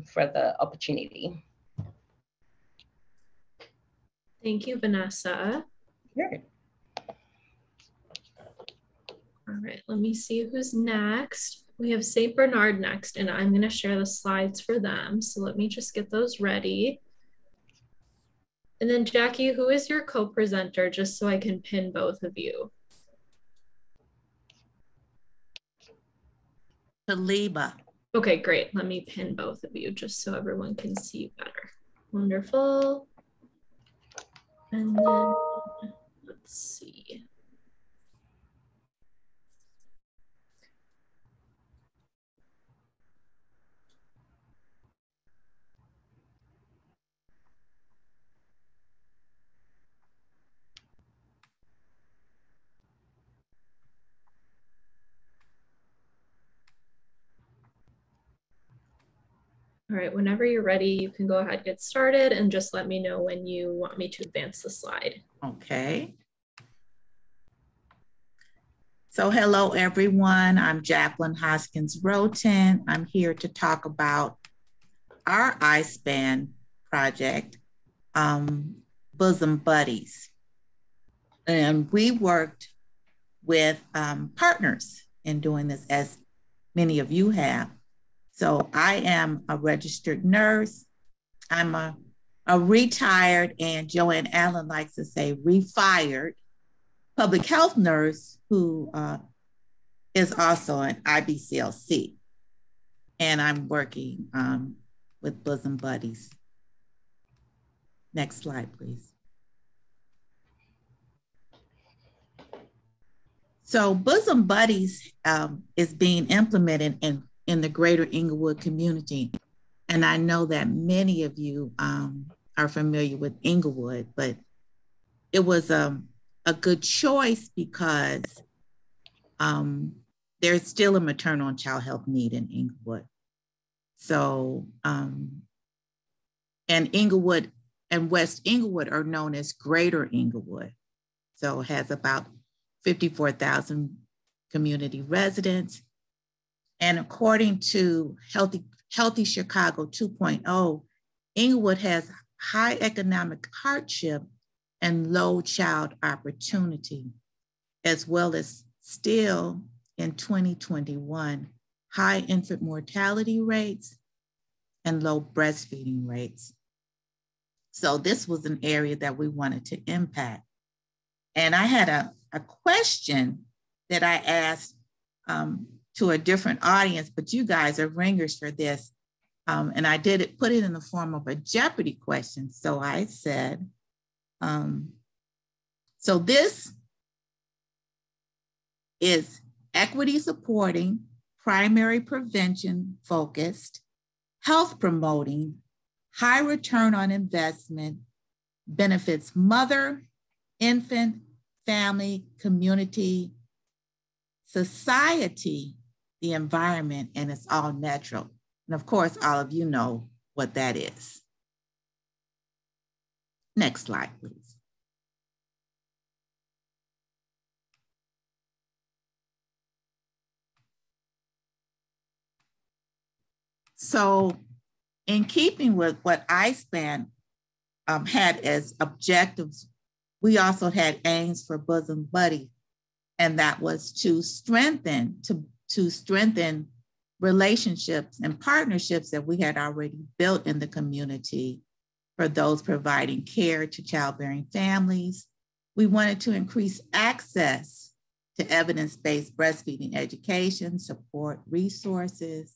for the opportunity. Thank you, Vanessa. Sure. All right, let me see who's next. We have St. Bernard next, and I'm going to share the slides for them. So let me just get those ready. And then Jackie, who is your co-presenter, just so I can pin both of you? Taliba. Okay, great. Let me pin both of you just so everyone can see better. Wonderful. And then let's see. All right, whenever you're ready, you can go ahead and get started and just let me know when you want me to advance the slide. Okay. So hello, everyone. I'm Jacqueline Hoskins-Roten. I'm here to talk about our Ispan project, Bosom Buddies. And we worked with partners in doing this, as many of you have. So I am a registered nurse. I'm a retired, and Joanne Allen likes to say refired, public health nurse who is also an IBCLC. And I'm working with Bosom Buddies. Next slide, please. So Bosom Buddies is being implemented in the greater Inglewood community. And I know that many of you are familiar with Inglewood, but it was a good choice because there's still a maternal and child health need in Inglewood. So, and Inglewood and West Inglewood are known as Greater Inglewood. So it has about 54,000 community residents. And according to Healthy Chicago 2.0, Inglewood has high economic hardship and low child opportunity, as well as still in 2021, high infant mortality rates and low breastfeeding rates. So this was an area that we wanted to impact. And I had a question that I asked to a different audience, but you guys are ringers for this. And I put it in the form of a Jeopardy question. So I said, so this is equity supporting, primary prevention focused, health promoting, high return on investment, benefits mother, infant, family, community, society, the environment, and it's all natural. And of course, all of you know what that is. Next slide, please. So in keeping with what Ispan had as objectives, we also had aims for Bosom Buddy, and that was to strengthen relationships and partnerships that we had already built in the community for those providing care to childbearing families. We wanted to increase access to evidence-based breastfeeding education, support resources,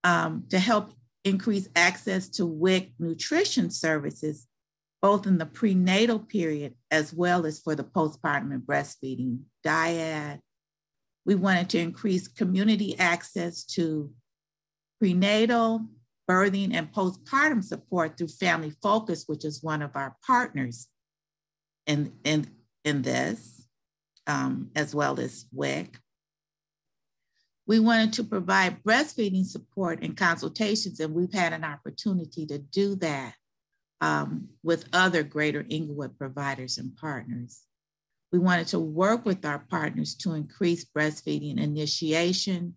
to help increase access to WIC nutrition services, both in the prenatal period as well as for the postpartum and breastfeeding dyad. We wanted to increase community access to prenatal, birthing, and postpartum support through Family Focus, which is one of our partners in this, as well as WIC. We wanted to provide breastfeeding support and consultations, and we've had an opportunity to do that with other Greater Inglewood providers and partners. We wanted to work with our partners to increase breastfeeding initiation,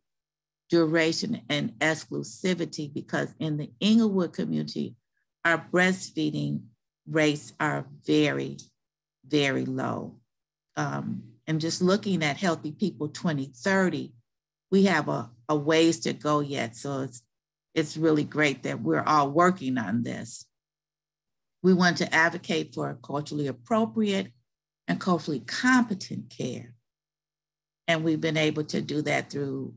duration, and exclusivity, because in the Inglewood community, our breastfeeding rates are very, very low. And just looking at Healthy People 2030, we have a ways to go yet. So it's really great that we're all working on this. We want to advocate for culturally appropriate and culturally competent care. And we've been able to do that through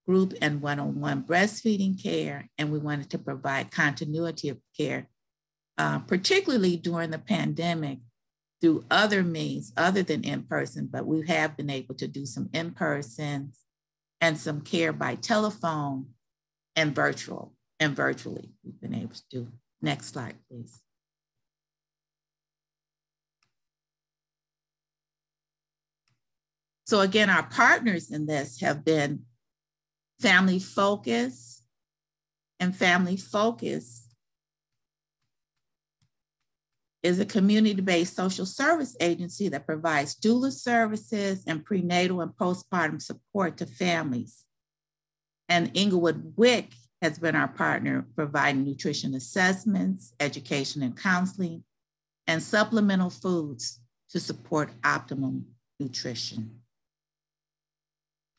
group and one-on-one breastfeeding care. And we wanted to provide continuity of care, particularly during the pandemic, through other means other than in-person, but we have been able to do some in-person and some care by telephone and virtually we've been able to do. Next slide, please. So again, our partners in this have been Family Focus and Family Focus is a community-based social service agency that provides doula services and prenatal and postpartum support to families. And Inglewood WIC has been our partner, providing nutrition assessments, education and counseling, and supplemental foods to support optimum nutrition.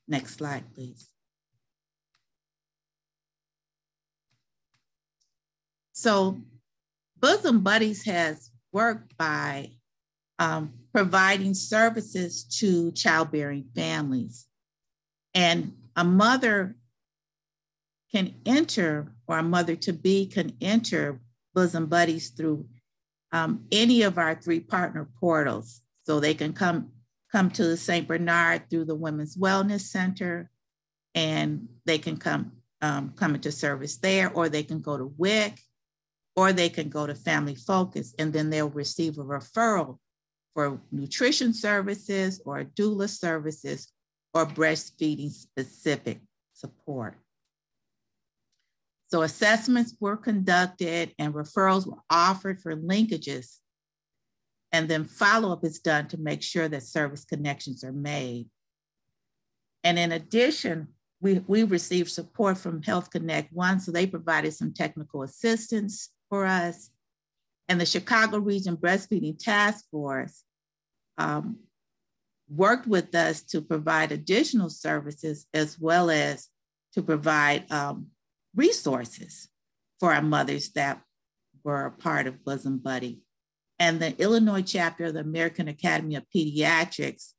Next slide, please. So Bosom Buddies has worked by providing services to childbearing families. And a mother can enter, or a mother-to-be can enter Bosom Buddies through any of our 3 partner portals. So they can come to the St. Bernard through the Women's Wellness Center, and they can come into service there, or they can go to WIC, or they can go to Family Focus, and then they'll receive a referral for nutrition services or doula services or breastfeeding specific support. So assessments were conducted and referrals were offered for linkages, and then follow-up is done to make sure that service connections are made. And in addition, we received support from Health Connect One, so they provided some technical assistance for us. And the Chicago Region Breastfeeding Task Force worked with us to provide additional services, as well as to provide resources for our mothers that were a part of Bosom Buddy. And the Illinois chapter of the American Academy of Pediatrics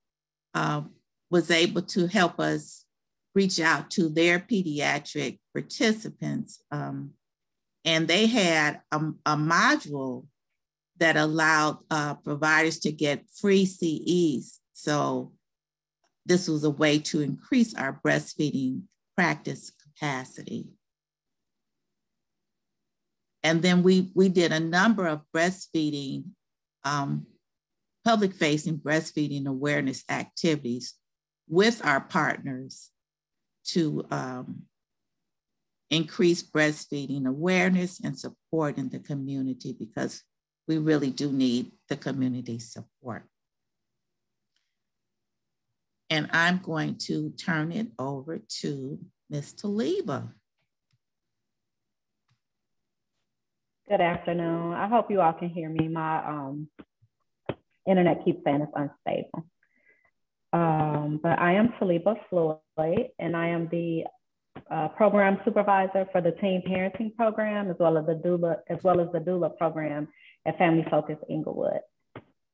was able to help us reach out to their pediatric participants. And they had a module that allowed providers to get free CEs. So this was a way to increase our breastfeeding practice capacity. And then we did a number of breastfeeding, public-facing breastfeeding awareness activities with our partners to increase breastfeeding awareness and support in the community, because we really do need the community support. And I'm going to turn it over to Ms. Taliba. Good afternoon. I hope you all can hear me. My internet keeps saying it's unstable. But I am Taliba Floyd, and I am the program supervisor for the teen parenting program, as well as the doula program at Family Focus Inglewood.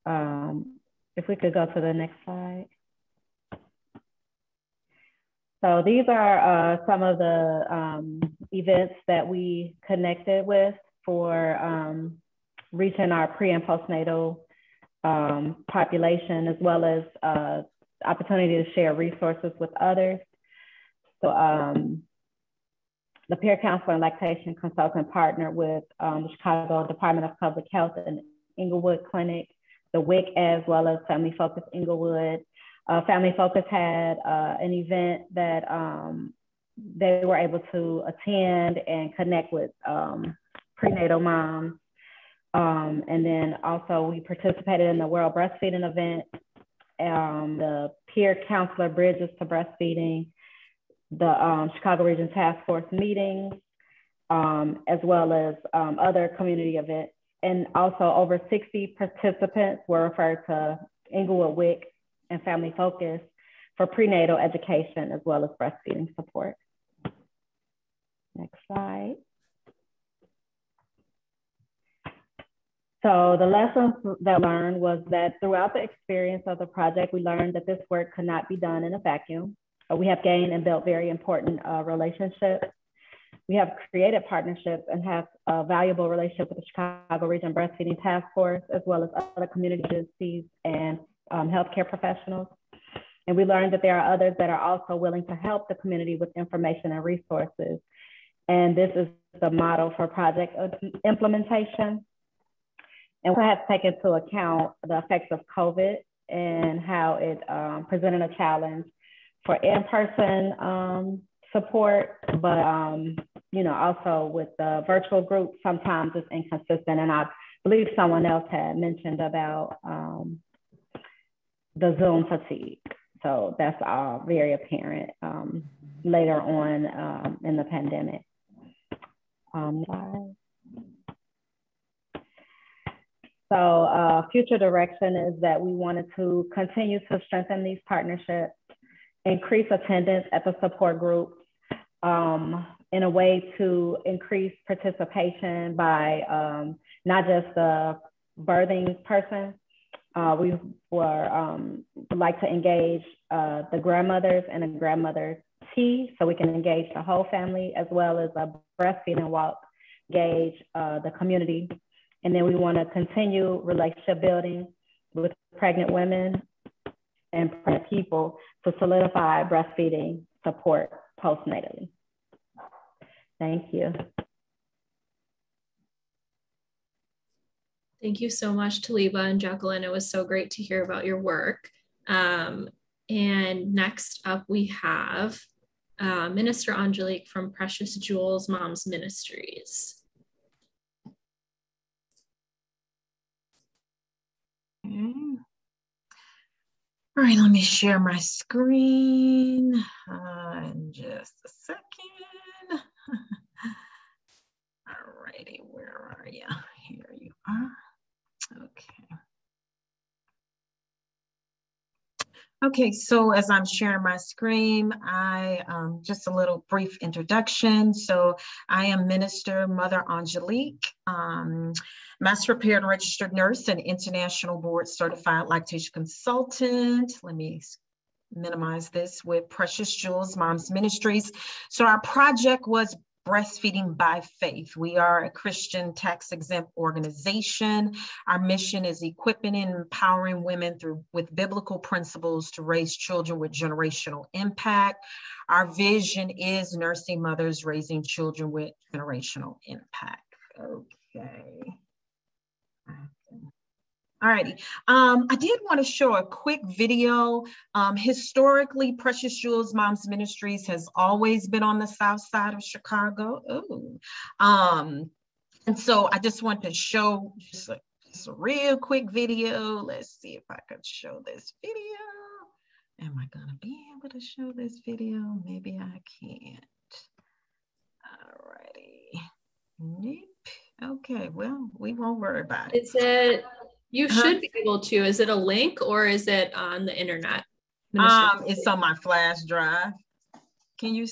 If we could go to the next slide. So these are some of the events that we connected with for reaching our pre and postnatal population, as well as opportunity to share resources with others. So the peer counselor and lactation consultant partnered with the Chicago Department of Public Health and Inglewood Clinic, the WIC, as well as Family Focus Inglewood. Family Focus had an event that they were able to attend and connect with prenatal moms. And then also we participated in the World Breastfeeding event, the peer counselor bridges to breastfeeding, the Chicago Region Task Force meetings, as well as other community events. And also over 60 participants were referred to Inglewood WIC and Family Focus for prenatal education, as well as breastfeeding support. Next slide. So the lessons that I learned was that throughout the experience of the project, we learned that this work could not be done in a vacuum. We have gained and built very important relationships. We have created partnerships and have a valuable relationship with the Chicago Region Breastfeeding Task Force, as well as other community agencies and healthcare professionals. And we learned that there are others that are also willing to help the community with information and resources. And this is the model for project implementation. And we have to take into account the effects of COVID and how it presented a challenge for in-person support, but you know, also with the virtual group, sometimes it's inconsistent. And I believe someone else had mentioned about the Zoom fatigue. So that's very apparent later on in the pandemic. So future direction is that we wanted to continue to strengthen these partnerships, increase attendance at the support groups in a way to increase participation by not just the birthing person. We would like to engage the grandmothers and a grandmother tea, so we can engage the whole family, as well as a breastfeeding walk, engage the community. And then we want to continue relationship building with pregnant women and pregnant people to solidify breastfeeding support postnatally. Thank you. Thank you so much, Taliba and Jacqueline. It was so great to hear about your work. And next up, we have Minister Angelique from Precious Jewels Moms Ministries. Okay. All right, let me share my screen in just a second. All righty, where are you? Here you are. Okay. Okay, so as I'm sharing my screen, just a little brief introduction. So I am Minister Mother Angelique, Master Prepared Registered Nurse and International Board Certified Lactation Consultant. Let me minimize this with Precious Jewels Moms Ministries. So our project was Breastfeeding by Faith. We are a Christian tax-exempt organization. Our mission is equipping and empowering women with biblical principles to raise children with generational impact. Our vision is nursing mothers raising children with generational impact. Okay. All righty. I did want to show a quick video. Historically, Precious Jewels Moms Ministries has always been on the south side of Chicago. And so I just want to show just a real quick video. Let's see if I can show this video. Am I gonna be able to show this video? Maybe I can't. All righty. Nope. Okay, well, we won't worry about it. Is it, you should be able to, is it a link or is it on the internet? It's on my flash drive. Can you,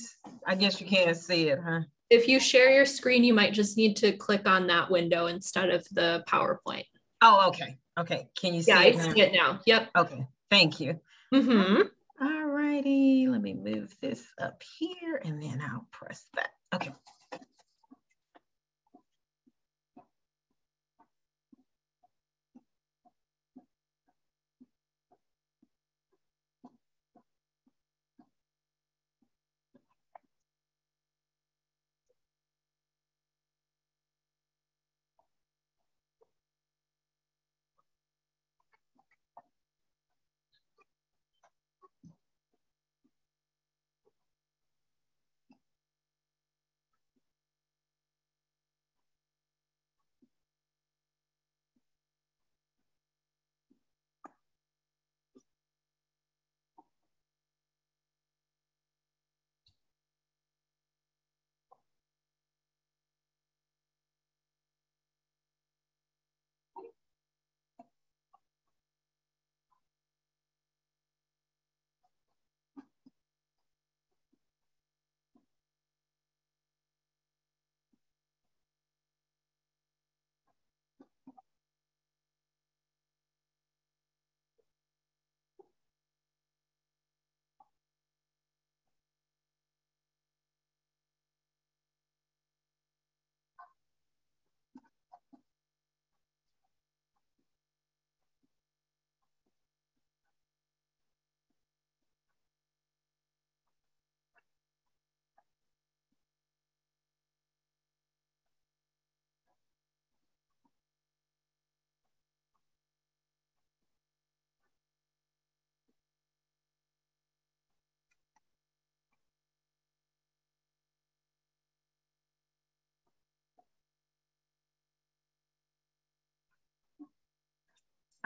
I guess you can't see it, huh? If you share your screen, you might just need to click on that window instead of the PowerPoint. Oh, okay. Okay. Can you see it now? I see it now. Yep. Okay. Thank you. Mm-hmm. All righty. Let me move this up here and then I'll press that. Okay.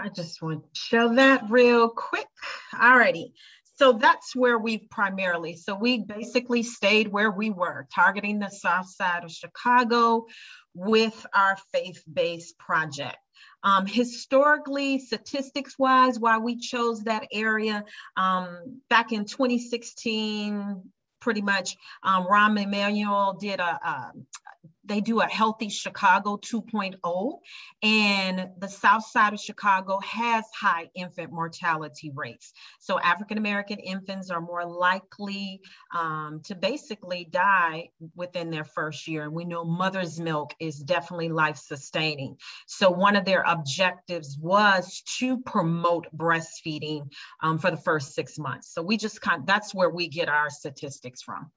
I just want to show that real quick. Alrighty. So that's where we primarily, so we basically stayed where we were, targeting the South Side of Chicago with our faith-based project. Historically, statistics-wise, why we chose that area, back in 2016, pretty much, Rahm Emanuel did they do a Healthy Chicago 2.0, and the South Side of Chicago has high infant mortality rates. So African-American infants are more likely to basically die within their first year. And we know mother's milk is definitely life-sustaining. So one of their objectives was to promote breastfeeding for the first 6 months. So we just that's where we get our statistics from.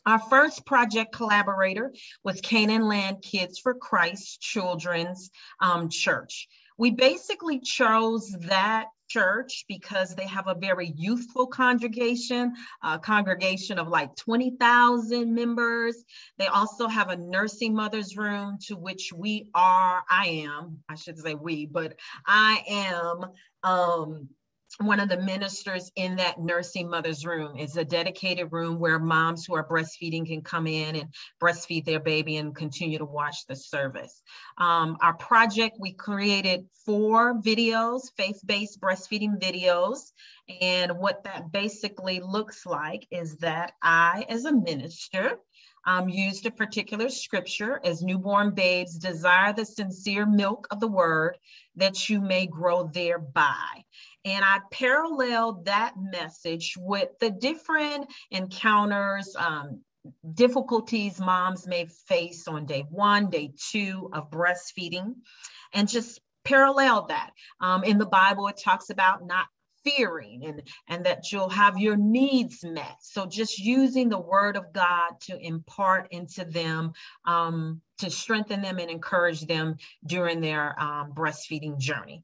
Our first project collaborator was Canaan Land Kids for Christ Children's Church. We basically chose that church because they have a very youthful congregation, a congregation of like 20,000 members. They also have a nursing mother's room, to which I am one of the ministers in that nursing mother's room. Is a dedicated room where moms who are breastfeeding can come in and breastfeed their baby and continue to watch the service. Our project, we created 4 videos, faith-based breastfeeding videos. And what that basically looks like is that I, as a minister, used a particular scripture: as newborn babes desire the sincere milk of the word, that you may grow thereby. And I paralleled that message with the different encounters, difficulties moms may face on day 1, day 2 of breastfeeding, and just parallel that. In the Bible, it talks about not fearing and that you'll have your needs met. So just using the word of God to impart into them, to strengthen them and encourage them during their breastfeeding journey.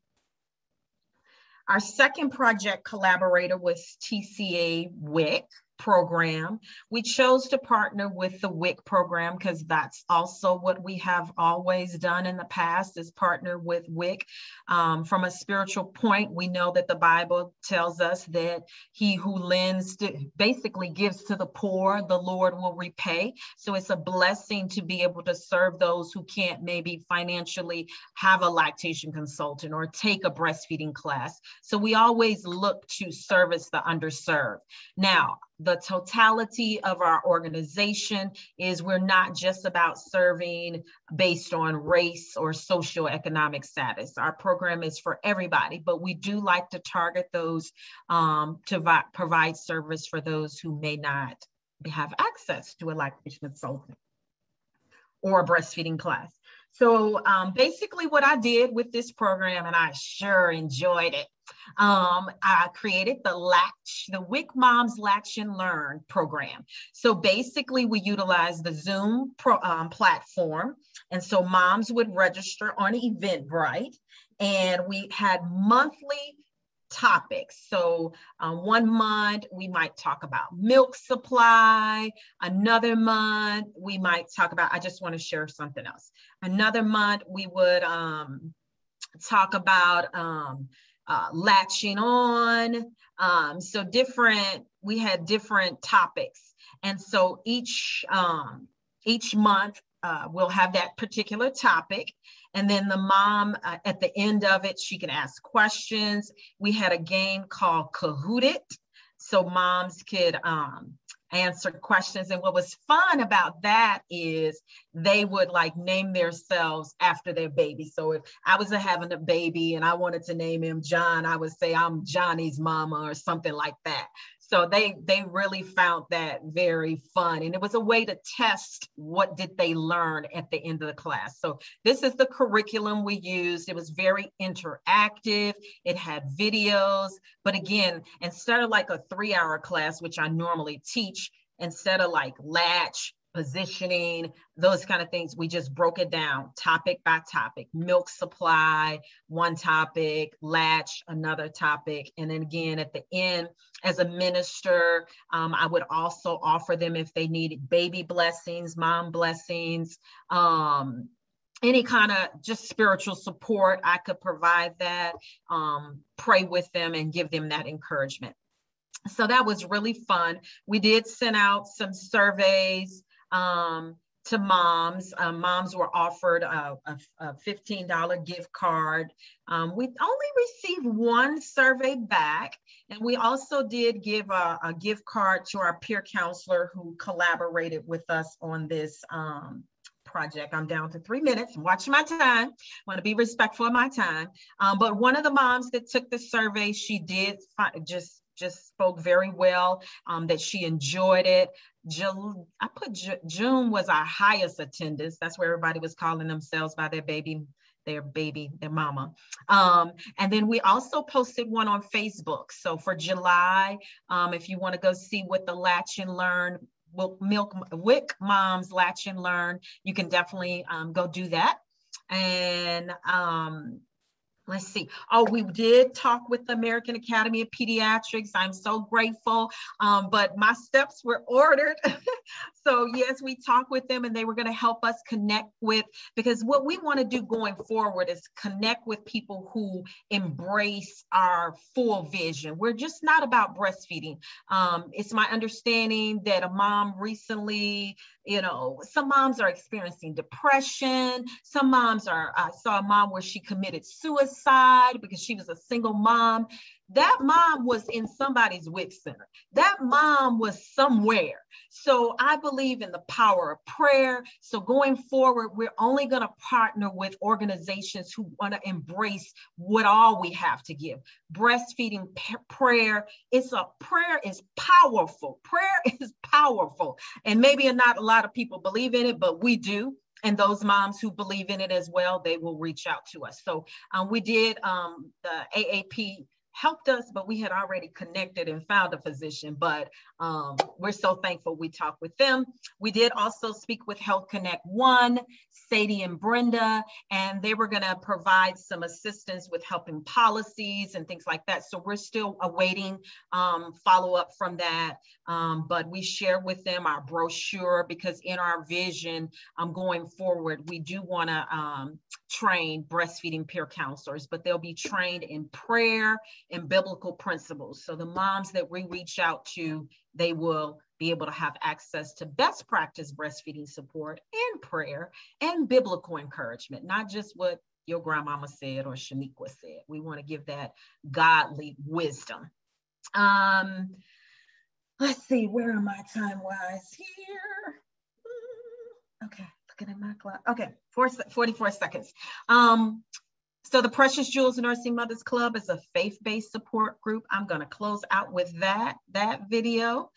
Our second project collaborator was TCA WIC program. We chose to partner with the WIC program because that's also what we have always done in the past, is partner with WIC. From a spiritual point, we know that the Bible tells us that he who lends basically gives to the poor, the Lord will repay. So it's a blessing to be able to serve those who can't maybe financially have a lactation consultant or take a breastfeeding class. So we always look to service the underserved. Now, the totality of our organization is we're not just about serving based on race or socioeconomic status. Our program is for everybody, but we do like to target those to provide service for those who may not have access to a lactation consultant or a breastfeeding class. So basically what I did with this program, and I sure enjoyed it, I created the WIC Moms Latch and Learn program. So basically we utilize the Zoom platform. And so moms would register on Eventbrite, and we had monthly topics. So 1 month we might talk about milk supply. Another month we might talk about, I just want to share something else. Another month we would talk about latching on. So we had different topics. And so each month we'll have that particular topic. And then the mom, at the end of it, she can ask questions. We had a game called Kahoot It, so moms could answer questions. And what was fun about that is they would like name themselves after their baby. So if I was having a baby and I wanted to name him John, I would say I'm Johnny's mama or something like that. So they really found that very fun. And it was a way to test what did they learn at the end of the class. So this is the curriculum we used. It was very interactive. It had videos. But again, instead of like a 3-hour class, which I normally teach, instead of like latch, positioning, those kind of things, we just broke it down topic by topic. Milk supply, one topic; latch, another topic. And then again, at the end, as a minister, I would also offer them, if they needed baby blessings, mom blessings, any kind of just spiritual support, I could provide that, pray with them and give them that encouragement. So that was really fun. We did send out some surveys to moms. Moms were offered a $15 gift card. We only received one survey back. And we also did give a gift card to our peer counselor who collaborated with us on this project. I'm down to 3 minutes. I'm watching my time. I want to be respectful of my time. But one of the moms that took the survey, she did just spoke very well, that she enjoyed it. I put June was our highest attendance. That's where everybody was calling themselves by their mama. And then we also posted one on Facebook. So for July, if you want to go see what the Latch and Learn, WIC Moms Latch and Learn, you can definitely go do that. And let's see. Oh, we did talk with the American Academy of Pediatrics. I'm so grateful, but my steps were ordered. So yes, we talked with them and they were going to help us connect with, because what we want to do going forward is connect with people who embrace our full vision. We're just not about breastfeeding. It's my understanding that a mom recently, some moms are experiencing depression. Some moms I saw a mom where she committed suicide because she was a single mom. That mom was in somebody's WIC center. That mom was somewhere. So I believe in the power of prayer. So going forward, we're only going to partner with organizations who want to embrace what all we have to give. Breastfeeding, prayer. Prayer is powerful. Prayer is powerful. And maybe not a lot of people believe in it, but we do. And those moms who believe in it as well, they will reach out to us. So we did, the AAP helped us, but we had already connected and found a physician, but we're so thankful we talked with them. We did also speak with Health Connect One, Sadie and Brenda, and they were gonna provide some assistance with helping policies and things like that. So we're still awaiting follow-up from that, but we share with them our brochure, because in our vision going forward, we do wanna train breastfeeding peer counselors, but they'll be trained in prayer and biblical principles. So the moms that we reach out to, they will be able to have access to best practice breastfeeding support and prayer and biblical encouragement, not just what your grandmama said or Shaniqua said. We want to give that godly wisdom. Let's see, where am I time-wise here? Okay, looking at my clock. Okay, 44 seconds. So the Precious Jewels Nursing Mothers Club is a faith-based support group. I'm going to close out with that video.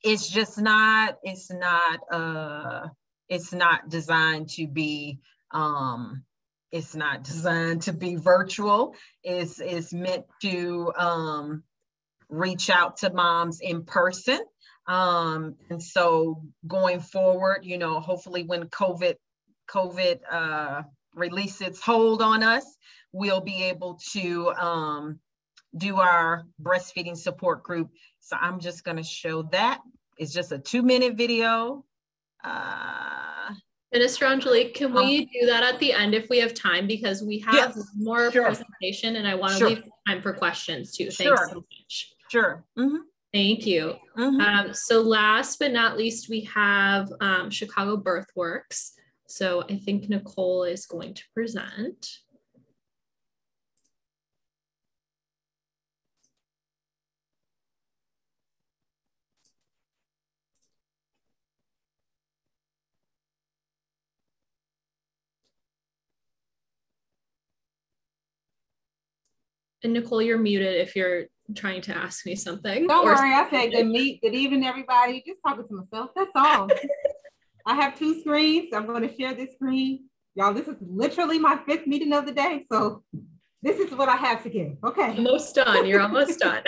It's just not, it's not designed to be, it's not designed to be virtual. It's meant to reach out to moms in person. And so going forward, hopefully when COVID release its hold on us, we'll be able to do our breastfeeding support group. So I'm just going to show that. It's just a 2-minute video. Minister Angelique, can we do that at the end if we have time? Because we have more presentation and I want to leave time for questions too. Thanks so much. Sure. Mm-hmm. Thank you. Mm-hmm. So last but not least, we have Chicago Birthworks. So I think Nicole is going to present. And Nicole, you're muted if you're trying to ask me something. Don't worry, I said good evening, everybody. Just talking to myself, that's all. I have 2 screens. I'm going to share this screen. Y'all, this is literally my 5th meeting of the day. So this is what I have to give. Okay. Almost done. You're almost done.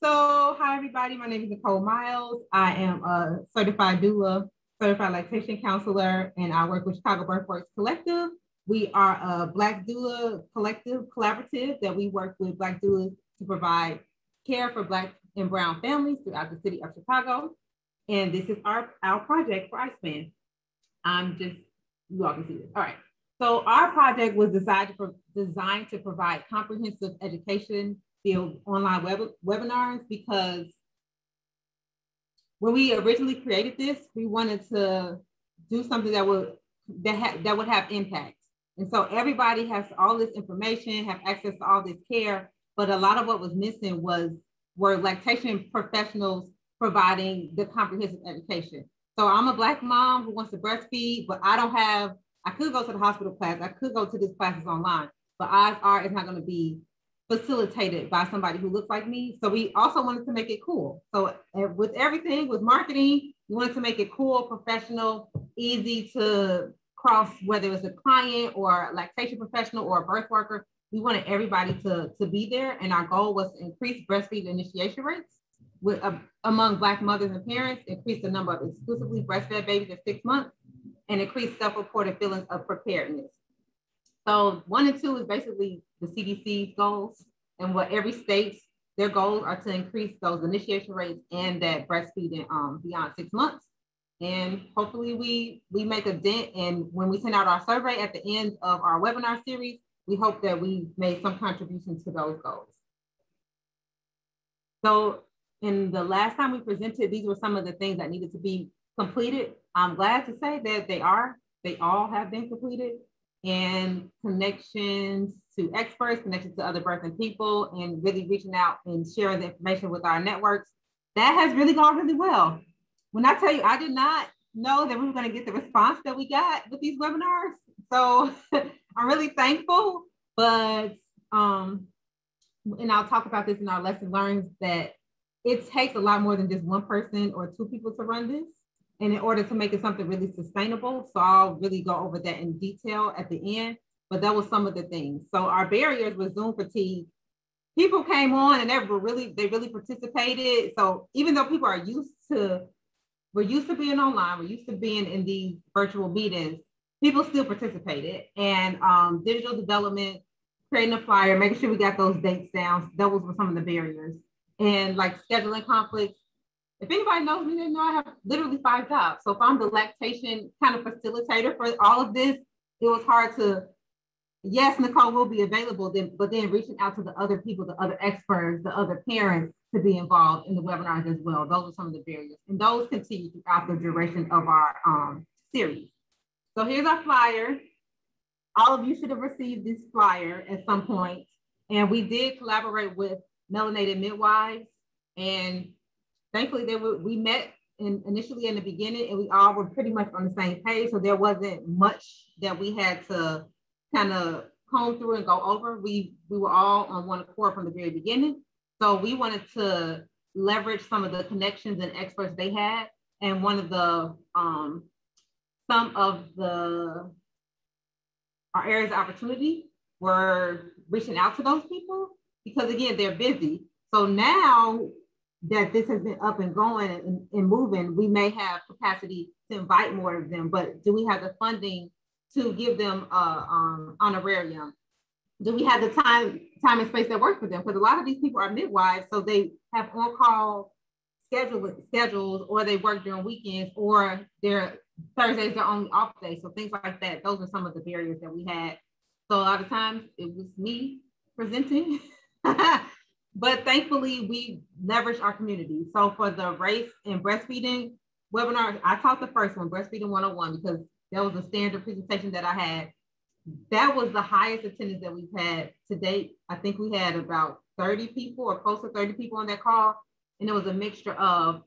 So hi, everybody. My name is Nicole Miles. I am a certified doula, certified lactation counselor, and I work with Chicago Birthworks Collective. We are a Black doula collaborative that we work with Black doulas to provide care for Black and Brown families throughout the city of Chicago. And this is our project for Ispan. You all can see this. All right. So our project was designed to provide comprehensive education via online webinars, because when we originally created this, we wanted to do something that would have impact. And so everybody has all this information, have access to all this care, but a lot of what was missing were lactation professionals providing the comprehensive education. So I'm a Black mom who wants to breastfeed, but I could go to the hospital class, I could go to these classes online, but odds are it's not going to be facilitated by somebody who looks like me. So we also wanted to make it cool. So with everything, with marketing, we wanted to make it cool, professional, easy to cross, whether it's a client or a lactation professional or a birth worker. We wanted everybody to be there. And our goal was to increase breastfeeding initiation rates among Black mothers and parents, increase the number of exclusively breastfed babies at 6 months, and increase self-reported feelings of preparedness. So 1 and 2 is basically the CDC's goals, and what every state, their goals are to increase those initiation rates and that breastfeeding beyond 6 months. And hopefully we make a dent. And when we send out our survey at the end of our webinar series, we hope that we made some contribution to those goals. So in the last time we presented, these were some of the things that needed to be completed. I'm glad to say that they all have been completed, and connections to experts, connections to other birthing people, and really reaching out and sharing the information with our networks. That has really gone really well. When I tell you, I did not know that we were going to get the response that we got with these webinars. So I'm really thankful, but, and I'll talk about this in our lesson learned, that it takes a lot more than just one person or 2 people to run this, and in order to make it something really sustainable. So I'll really go over that in detail at the end, but that was some of the things. So our barriers was Zoom fatigue. People came on and they really participated. So even though people we're used to being online, we're used to being in these virtual meetings, people still participated. And digital development, creating a flyer, making sure we got those dates down. Those were some of the barriers. And like scheduling conflicts. If anybody knows me, they know I have literally 5 jobs. So if I'm the lactation kind of facilitator for all of this, it was hard to, yes, Nicole will be available, but then reaching out to the other people, the other experts, the other parents to be involved in the webinars as well. Those are some of the barriers. And those continue throughout the duration of our series. So here's our flyer. All of you should have received this flyer at some point. And we did collaborate with melanated midwives, and thankfully we met initially in the beginning, and we all were pretty much on the same page. So there wasn't much that we had to kind of comb through and go over. We were all on one accord from the very beginning. So we wanted to leverage some of the connections and experts they had. And one of the, some of our areas of opportunity were reaching out to those people, because again, they're busy. So now that this has been up and going and moving, we may have capacity to invite more of them, but do we have the funding to give them honorarium? Do we have the time and space that works for them? Because a lot of these people are midwives, so they have on-call schedules, or they work during weekends, or their Thursdays are only off day. So things like that. Those are some of the barriers that we had. So a lot of times it was me presenting, but thankfully we leveraged our community. So for the race and breastfeeding webinar, I taught the first one, Breastfeeding 101, because that was a standard presentation that I had. That was the highest attendance that we've had to date. I think we had about 30 people or close to 30 people on that call. And it was a mixture of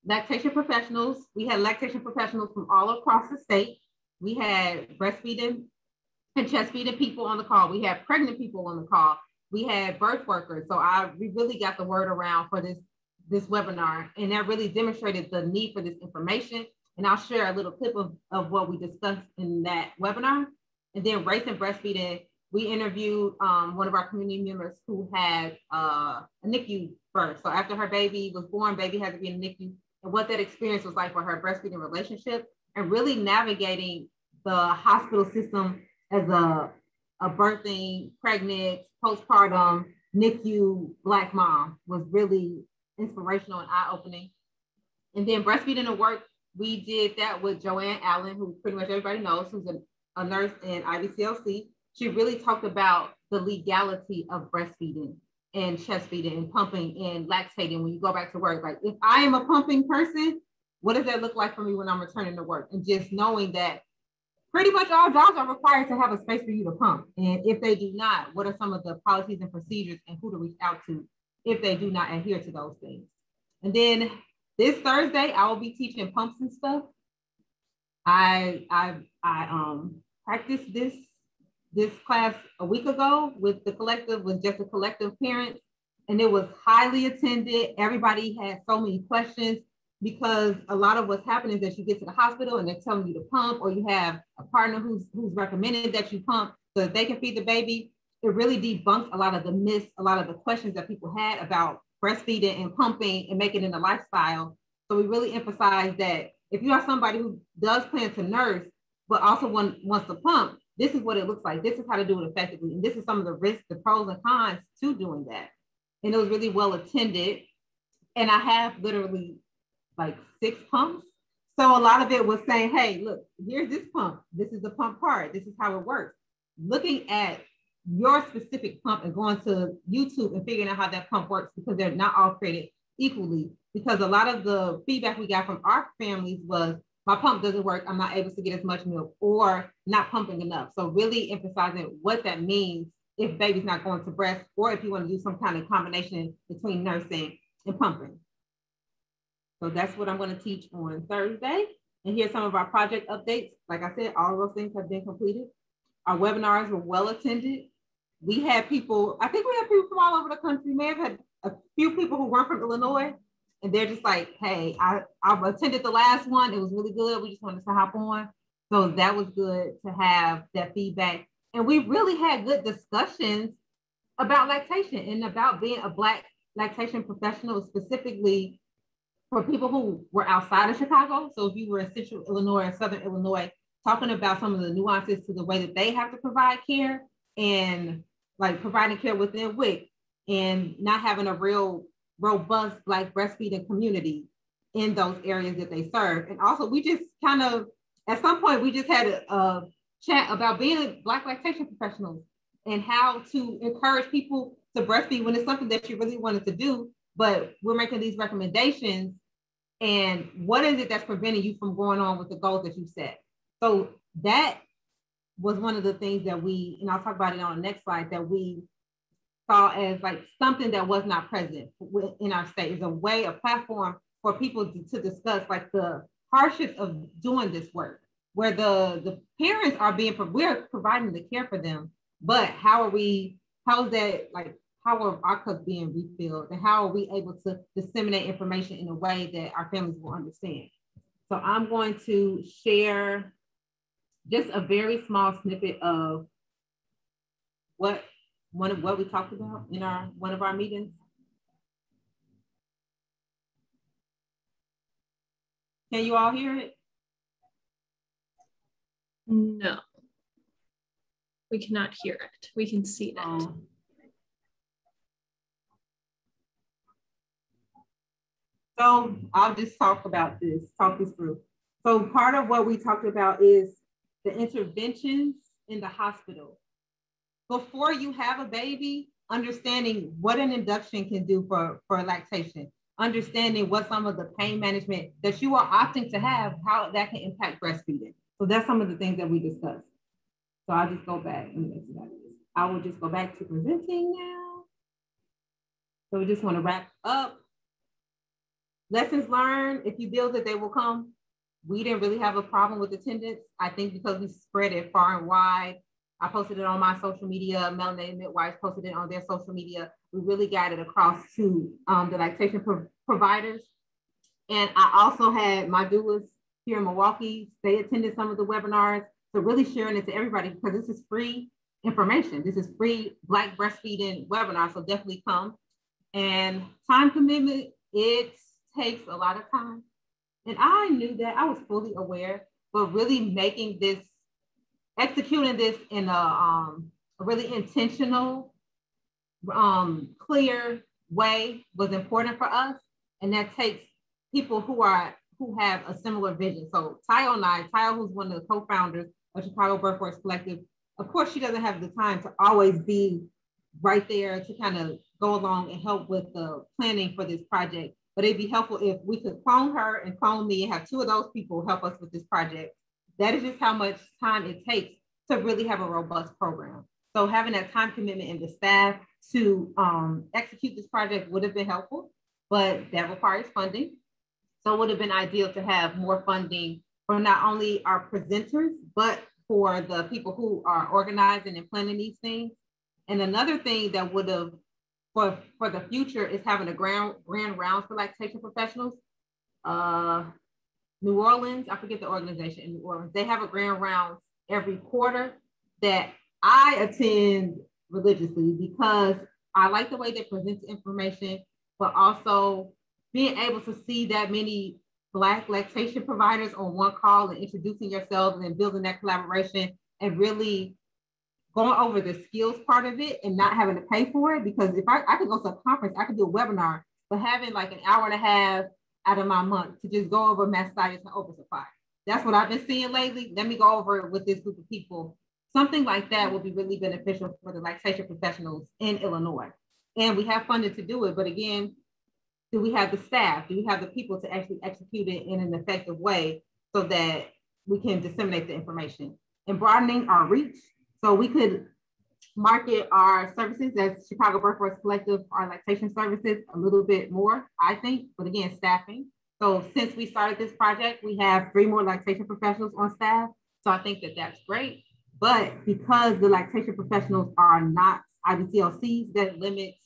lactation professionals. We had lactation professionals from all across the state. We had breastfeeding and chest feeding people on the call. We had pregnant people on the call. We had birth workers. So we really got the word around for this webinar. And that really demonstrated the need for this information. And I'll share a little clip of what we discussed in that webinar. And then race and breastfeeding, we interviewed one of our community members who had a NICU birth. So after her baby was born, baby had to be in NICU, and what that experience was like for her breastfeeding relationship, and really navigating the hospital system as a birthing, pregnant, postpartum, NICU Black mom was really inspirational and eye-opening. And then breastfeeding at work, We did that with Joanne Allen, who pretty much everybody knows, who's a nurse in IBCLC. She really talked about the legality of breastfeeding and chest feeding and pumping and lactating when you go back to work. Like, if I am a pumping person, what does that look like for me when I'm returning to work? And just knowing that pretty much all jobs are required to have a space for you to pump. And if they do not, what are some of the policies and procedures and who to reach out to if they do not adhere to those things? And then this Thursday, I will be teaching pumps and stuff. I practiced this class a week ago with the collective, with just a collective parents, and it was highly attended. Everybody had so many questions, because a lot of what's happening is that you get to the hospital and they're telling you to pump, or you have a partner who's recommended that you pump so that they can feed the baby. It really debunks a lot of the myths, a lot of the questions that people had about breastfeeding and pumping and making it a lifestyle. So we really emphasize that if you are somebody who does plan to nurse, but also wants to pump, this is what it looks like. This is how to do it effectively. And this is some of the risks, the pros and cons to doing that. And it was really well attended. And I have literally like 6 pumps. So a lot of it was saying, hey, look, here's this pump. This is the pump part. This is how it works. Looking at your specific pump and going to YouTube and figuring out how that pump works, because they're not all created equally. Because a lot of the feedback we got from our families was, my pump doesn't work, I'm not able to get as much milk, or not pumping enough. So really emphasizing what that means if baby's not going to breast, or if you want to do some kind of combination between nursing and pumping. So that's what I'm going to teach on Thursday. And here's some of our project updates. Like I said, all of those things have been completed. Our webinars were well attended. We had people, I think we had people from all over the country. We may have had a few people who weren't from Illinois, and they're just like, hey, I attended the last one. It was really good. We just wanted to hop on. So that was good to have that feedback. And we really had good discussions about lactation and about being a Black lactation professional, specifically for people who were outside of Chicago. So if you were in Central Illinois or Southern Illinois, talking about some of the nuances to the way that they have to provide care, and like providing care within WIC, and not having a real robust Black breastfeeding community in those areas that they serve. And also, we just kind of, at some point, we just had a chat about being Black lactation professionals and how to encourage people to breastfeed when it's something that you really wanted to do, but we're making these recommendations. And what is it that's preventing you from going on with the goals that you set? So that was one of the things that we, and I'll talk about it on the next slide, that we saw as like something that was not present in our state, is a way, a platform for people to discuss like the hardships of doing this work, where the parents are we're providing the care for them, but how is that, like, how are our cups being refilled, and how are we able to disseminate information in a way that our families will understand? So I'm going to share just a very small snippet of what we talked about in one of our meetings. Can you all hear it? No, we cannot hear it. We can see it. So I'll just talk this through. So part of what we talked about is the interventions in the hospital. Before you have a baby, understanding what an induction can do for lactation, understanding what some of the pain management that you are opting to have, how that can impact breastfeeding. So that's some of the things that we discussed. So I'll just go back. I will just go back to presenting now. So we just want to wrap up. Lessons learned, if you build it, they will come. We didn't really have a problem with attendance. I think because we spread it far and wide. I posted it on my social media. Melanated Midwives posted it on their social media. We really got it across to the lactation providers. And I also had my doulas here in Milwaukee. They attended some of the webinars. So really sharing it to everybody, because this is free information. This is free Black breastfeeding webinar. So definitely come. And time commitment, it takes a lot of time. And I knew that, I was fully aware, but really making this, executing this in a really intentional, clear way was important for us. And that takes people who who have a similar vision. So Tyle, who's one of the co-founders of Chicago Birthworks Collective, of course, she doesn't have the time to always be right there to kind of go along and help with the planning for this project. But it'd be helpful if we could clone her and clone me and have two of those people help us with this project. That is just how much time it takes to really have a robust program. So having that time commitment and the staff to execute this project would have been helpful, but that requires funding. So it would have been ideal to have more funding for not only our presenters, but for the people who are organizing and planning these things. And another thing that would have, for the future, is having a grand rounds for lactation professionals. New Orleans, I forget the organization in New Orleans, they have a grand rounds every quarter that I attend religiously because I like the way they present the information, but also being able to see that many Black lactation providers on one call and introducing yourselves and building that collaboration and really going over the skills part of it and not having to pay for it. Because if I could go to a conference, I could do a webinar, but having like an hour and a half out of my month to just go over mastitis and oversupply. That's what I've been seeing lately. Let me go over it with this group of people. Something like that would be really beneficial for the lactation professionals in Illinois. And we have funding to do it, but again, do we have the staff? Do we have the people to actually execute it in an effective way so that we can disseminate the information? And broadening our reach, so we could market our services as Chicago Birthworks Collective, our lactation services a little bit more, I think, but again, staffing. So since we started this project, we have 3 more lactation professionals on staff. So I think that that's great. But because the lactation professionals are not IBCLCs, that limits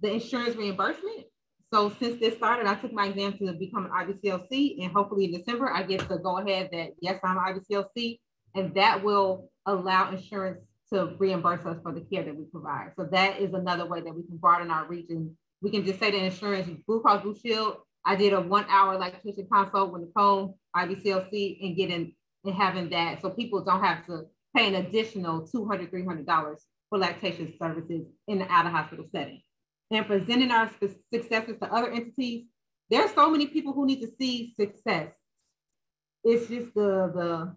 the insurance reimbursement. So since this started, I took my exam to become an IBCLC, and hopefully in December, I get to go ahead that, yes, I'm an IBCLC, and that will allow insurance to reimburse us for the care that we provide. So that is another way that we can broaden our reach. And we can just say to insurance, Blue Cross Blue Shield, I did a 1-hour lactation consult with Nicole, IBCLC, and getting and having that. So people don't have to pay an additional $200, $300 for lactation services in the out-of-hospital setting. And presenting our successes to other entities, there's so many people who need to see success. It's just the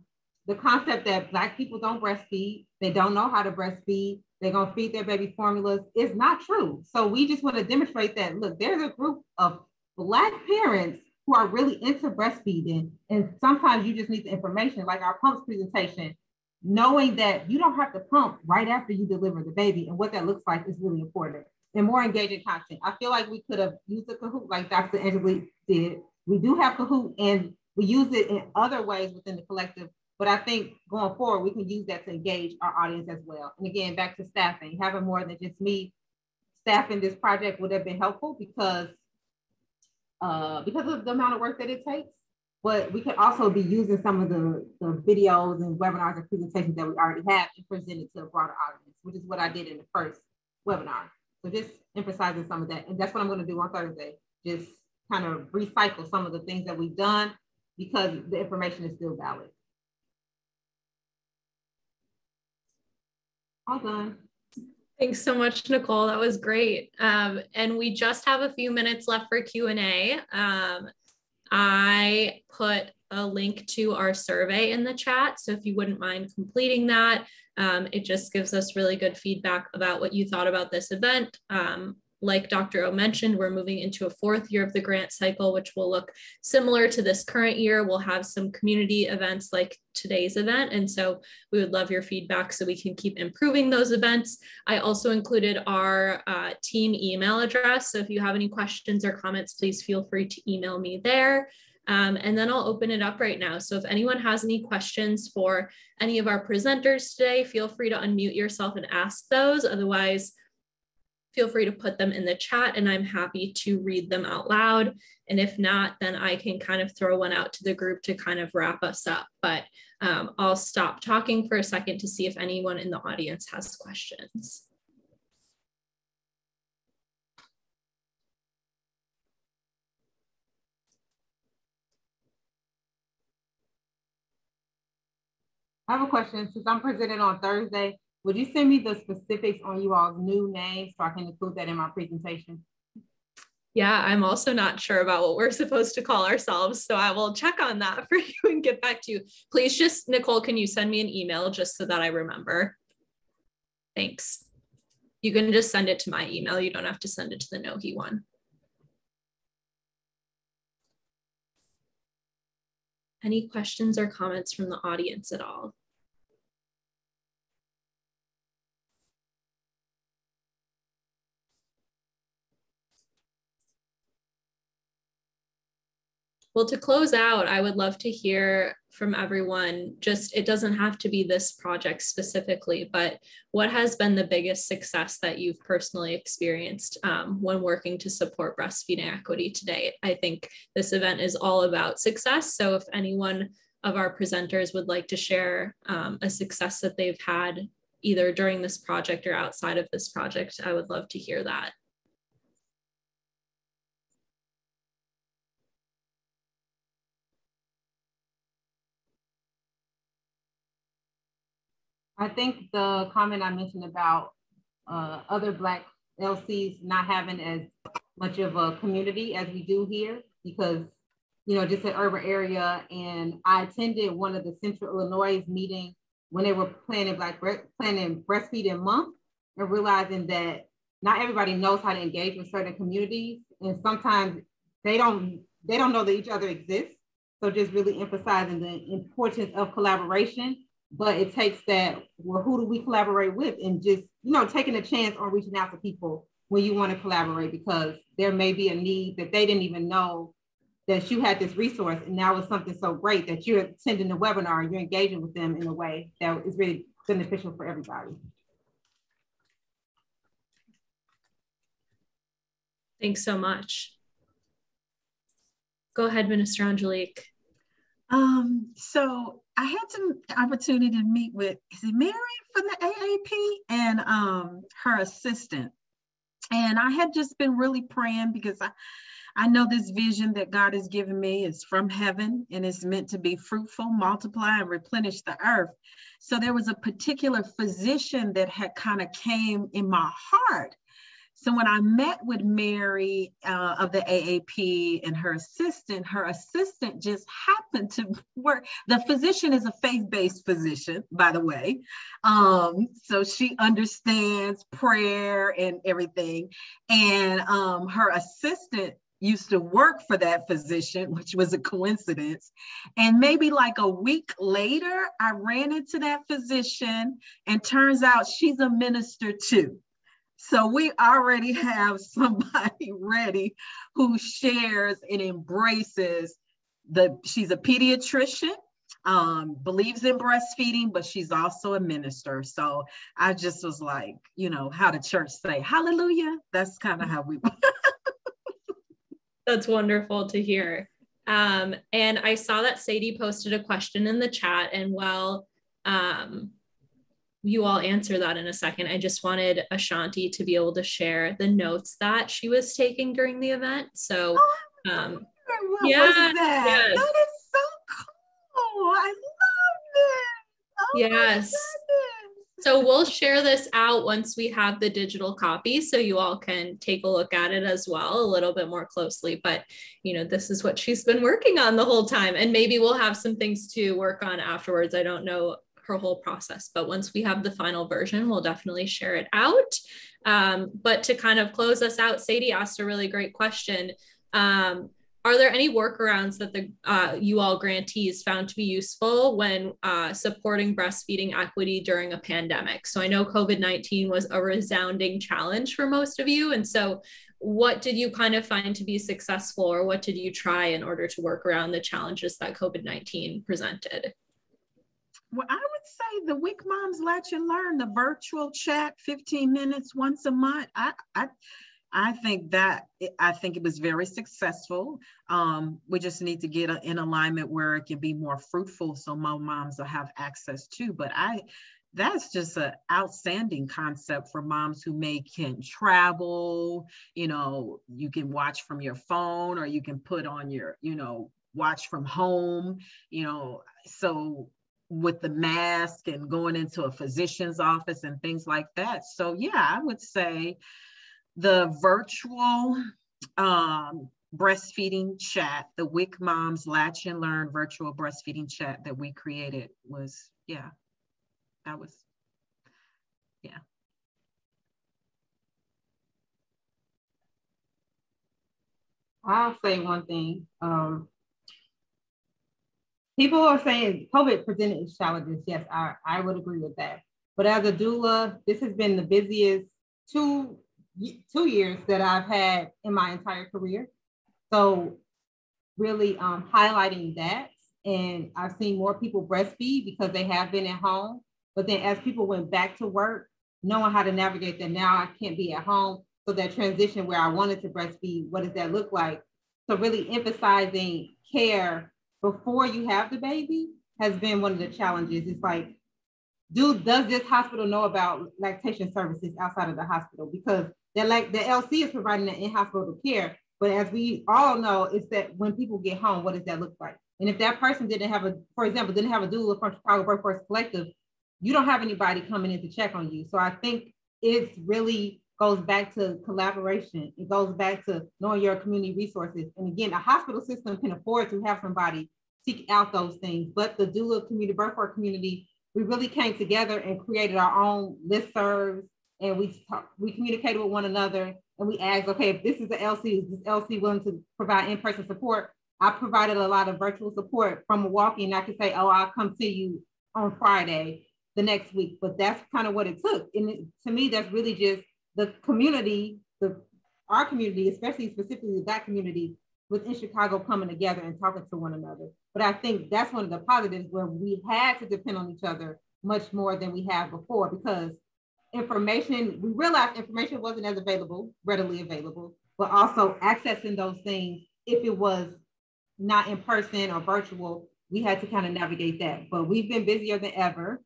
concept that Black people don't breastfeed. They don't know how to breastfeed. They're going to feed their baby formulas. It's not true. So we just want to demonstrate that, look, there's a group of Black parents who are really into breastfeeding. And sometimes you just need the information, like our pumps presentation, knowing that you don't have to pump right after you deliver the baby, and what that looks like is really important. And more engaging content. I feel like we could have used a Kahoot like Dr. Angelique did. We do have Kahoot, and we use it in other ways within the collective. But I think going forward, we can use that to engage our audience as well. And again, back to staffing, having more than just me staffing this project would have been helpful because of the amount of work that it takes. But we could also be using some of the videos and webinars and presentations that we already have and present it to a broader audience, which is what I did in the first webinar. So just emphasizing some of that. And that's what I'm going to do on Thursday. Just kind of recycle some of the things that we've done because the information is still valid. All done. Thanks so much, Nicole. That was great. And we just have a few minutes left for Q&A. I put a link to our survey in the chat. So if you wouldn't mind completing that, it just gives us really good feedback about what you thought about this event. Like Dr. O mentioned, we're moving into a 4th year of the grant cycle, which will look similar to this current year. We'll have some community events like today's event. And so we would love your feedback so we can keep improving those events. I also included our team email address. So if you have any questions or comments, please feel free to email me there. And then I'll open it up right now. So if anyone has any questions for any of our presenters today, feel free to unmute yourself and ask those. Otherwise, feel free to put them in the chat and I'm happy to read them out loud. And if not, then I can kind of throw one out to the group to kind of wrap us up. But I'll stop talking for a second to see if anyone in the audience has questions. I have a question. Since I'm presenting on Thursday, would you send me the specifics on you all's new names so I can include that in my presentation? Yeah, I'm also not sure about what we're supposed to call ourselves, so I will check on that for you and get back to you. Please just, Nicole, can you send me an email just so that I remember? Thanks. You can just send it to my email. You don't have to send it to the NOHE one. Any questions or comments from the audience at all? Well, to close out, I would love to hear from everyone, just it doesn't have to be this project specifically, but what has been the biggest success that you've personally experienced when working to support breastfeeding equity today? I think this event is all about success. So if anyone of our presenters would like to share a success that they've had either during this project or outside of this project, I would love to hear that. I think the comment I mentioned about other Black LCs not having as much of a community as we do here, because, you know, just an urban area. And I attended one of the Central Illinois meetings when they were planning Breastfeeding Month, and realizing that not everybody knows how to engage with certain communities. And sometimes they don't know that each other exists. So just really emphasizing the importance of collaboration. But it takes that, well, who do we collaborate with? And just, you know, taking a chance on reaching out to people when you want to collaborate, because there may be a need that they didn't even know that you had this resource. And now it's something so great that you're attending the webinar and you're engaging with them in a way that is really beneficial for everybody. Thanks so much. Go ahead, Minister Angelique. So I had some opportunity to meet with, is it Mary from the AAP, and her assistant. And I had just been really praying, because I know this vision that God has given me is from heaven, and it's meant to be fruitful, multiply, and replenish the earth. So there was a particular physician that had kind of came in my heart. So when I met with Mary of the AAP and her assistant just happened to work. The physician is a faith-based physician, by the way. So she understands prayer and everything. And her assistant used to work for that physician, which was a coincidence. And maybe like a week later, I ran into that physician, and turns out she's a minister too. So we already have somebody ready who shares and embraces she's a pediatrician, believes in breastfeeding, but she's also a minister. So I just was like, you know, how the church say, hallelujah. That's kind of how we. That's wonderful to hear. And I saw that Sadie posted a question in the chat, and while you all answer that in a second, I just wanted Ashanti to be able to share the notes that she was taking during the event. So what was that? Yes. That is so cool. I love this. Oh, yes. So we'll share this out once we have the digital copy, so you all can take a look at it as well, a little bit more closely. But, you know, this is what she's been working on the whole time, and maybe we'll have some things to work on afterwards. I don't know her whole process, but once we have the final version, we'll definitely share it out. But to kind of close us out, Sadie asked a really great question. Are there any workarounds that the you all grantees found to be useful when supporting breastfeeding equity during a pandemic? So I know COVID-19 was a resounding challenge for most of you. And so what did you kind of find to be successful, or what did you try in order to work around the challenges that COVID-19 presented? Well, I would say the Weak Moms Latch and Learn, the virtual chat, 15 minutes once a month. I think it was very successful. We just need to get in alignment where it can be more fruitful, so more moms will have access to. But that's just an outstanding concept for moms who can travel. You know, you can watch from your phone, or you can put on your, you know, watch from home. You know, so with the mask and going into a physician's office and things like that. So yeah, I would say the virtual breastfeeding chat, the WIC Moms Latch and Learn virtual breastfeeding chat that we created was, yeah, that was, yeah. I'll say one thing. People are saying COVID presented its challenges. Yes, I would agree with that. But as a doula, this has been the busiest two years that I've had in my entire career. So really highlighting that. And I've seen more people breastfeed because they have been at home. But then as people went back to work, knowing how to navigate that now I can't be at home. So that transition where I wanted to breastfeed, what does that look like? So really emphasizing care before you have the baby has been one of the challenges. It's like, does this hospital know about lactation services outside of the hospital? Because the LC is providing that in-hospital care. But as we all know, it's that when people get home, what does that look like? And if that person didn't have a doula from Chicago Birthforce Collective, you don't have anybody coming in to check on you. So I think it really goes back to collaboration. It goes back to knowing your community resources. And again, a hospital system can afford to have somebody seek out those things. But the doula community, birthwork community, we really came together and created our own listservs, and we communicated with one another, and we asked, okay, if this is the LC, is this LC willing to provide in-person support? I provided a lot of virtual support from Milwaukee, and I could say, oh, I'll come see you on Friday the next week. But that's kind of what it took. And to me, that's really just the community, our community, especially specifically the Black community within Chicago, coming together and talking to one another. But I think that's one of the positives where we had to depend on each other much more than we have before, because we realized information wasn't as readily available, but also accessing those things, if it was not in person or virtual, we had to kind of navigate that. But we've been busier than ever,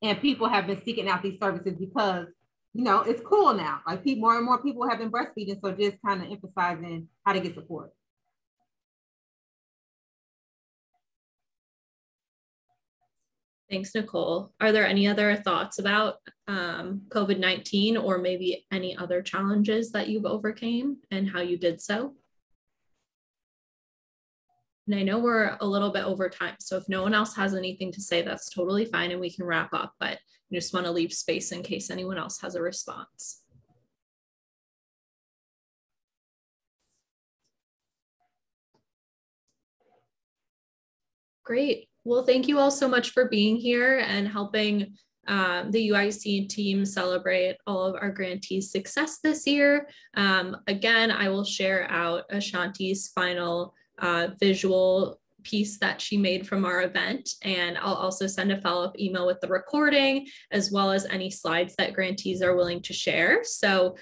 and people have been seeking out these services because, it's cool now. Like more and more people have been breastfeeding, so just kind of emphasizing how to get support. Thanks, Nicole. Are there any other thoughts about COVID-19 or maybe any other challenges that you've overcame and how you did so? And I know we're a little bit over time, so if no one else has anything to say, that's totally fine and we can wrap up, but I just want to leave space in case anyone else has a response. Great. Well, thank you all so much for being here and helping the UIC team celebrate all of our grantees' success this year. Again, I will share out Ashanti's final visual piece that she made from our event, and I'll also send a follow-up email with the recording as well as any slides that grantees are willing to share. So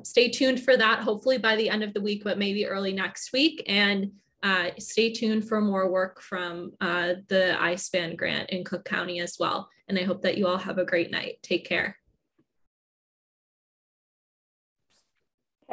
stay tuned for that, hopefully by the end of the week, but maybe early next week. And stay tuned for more work from the Ispan Grant in Cook County as well. And I hope that you all have a great night. Take care.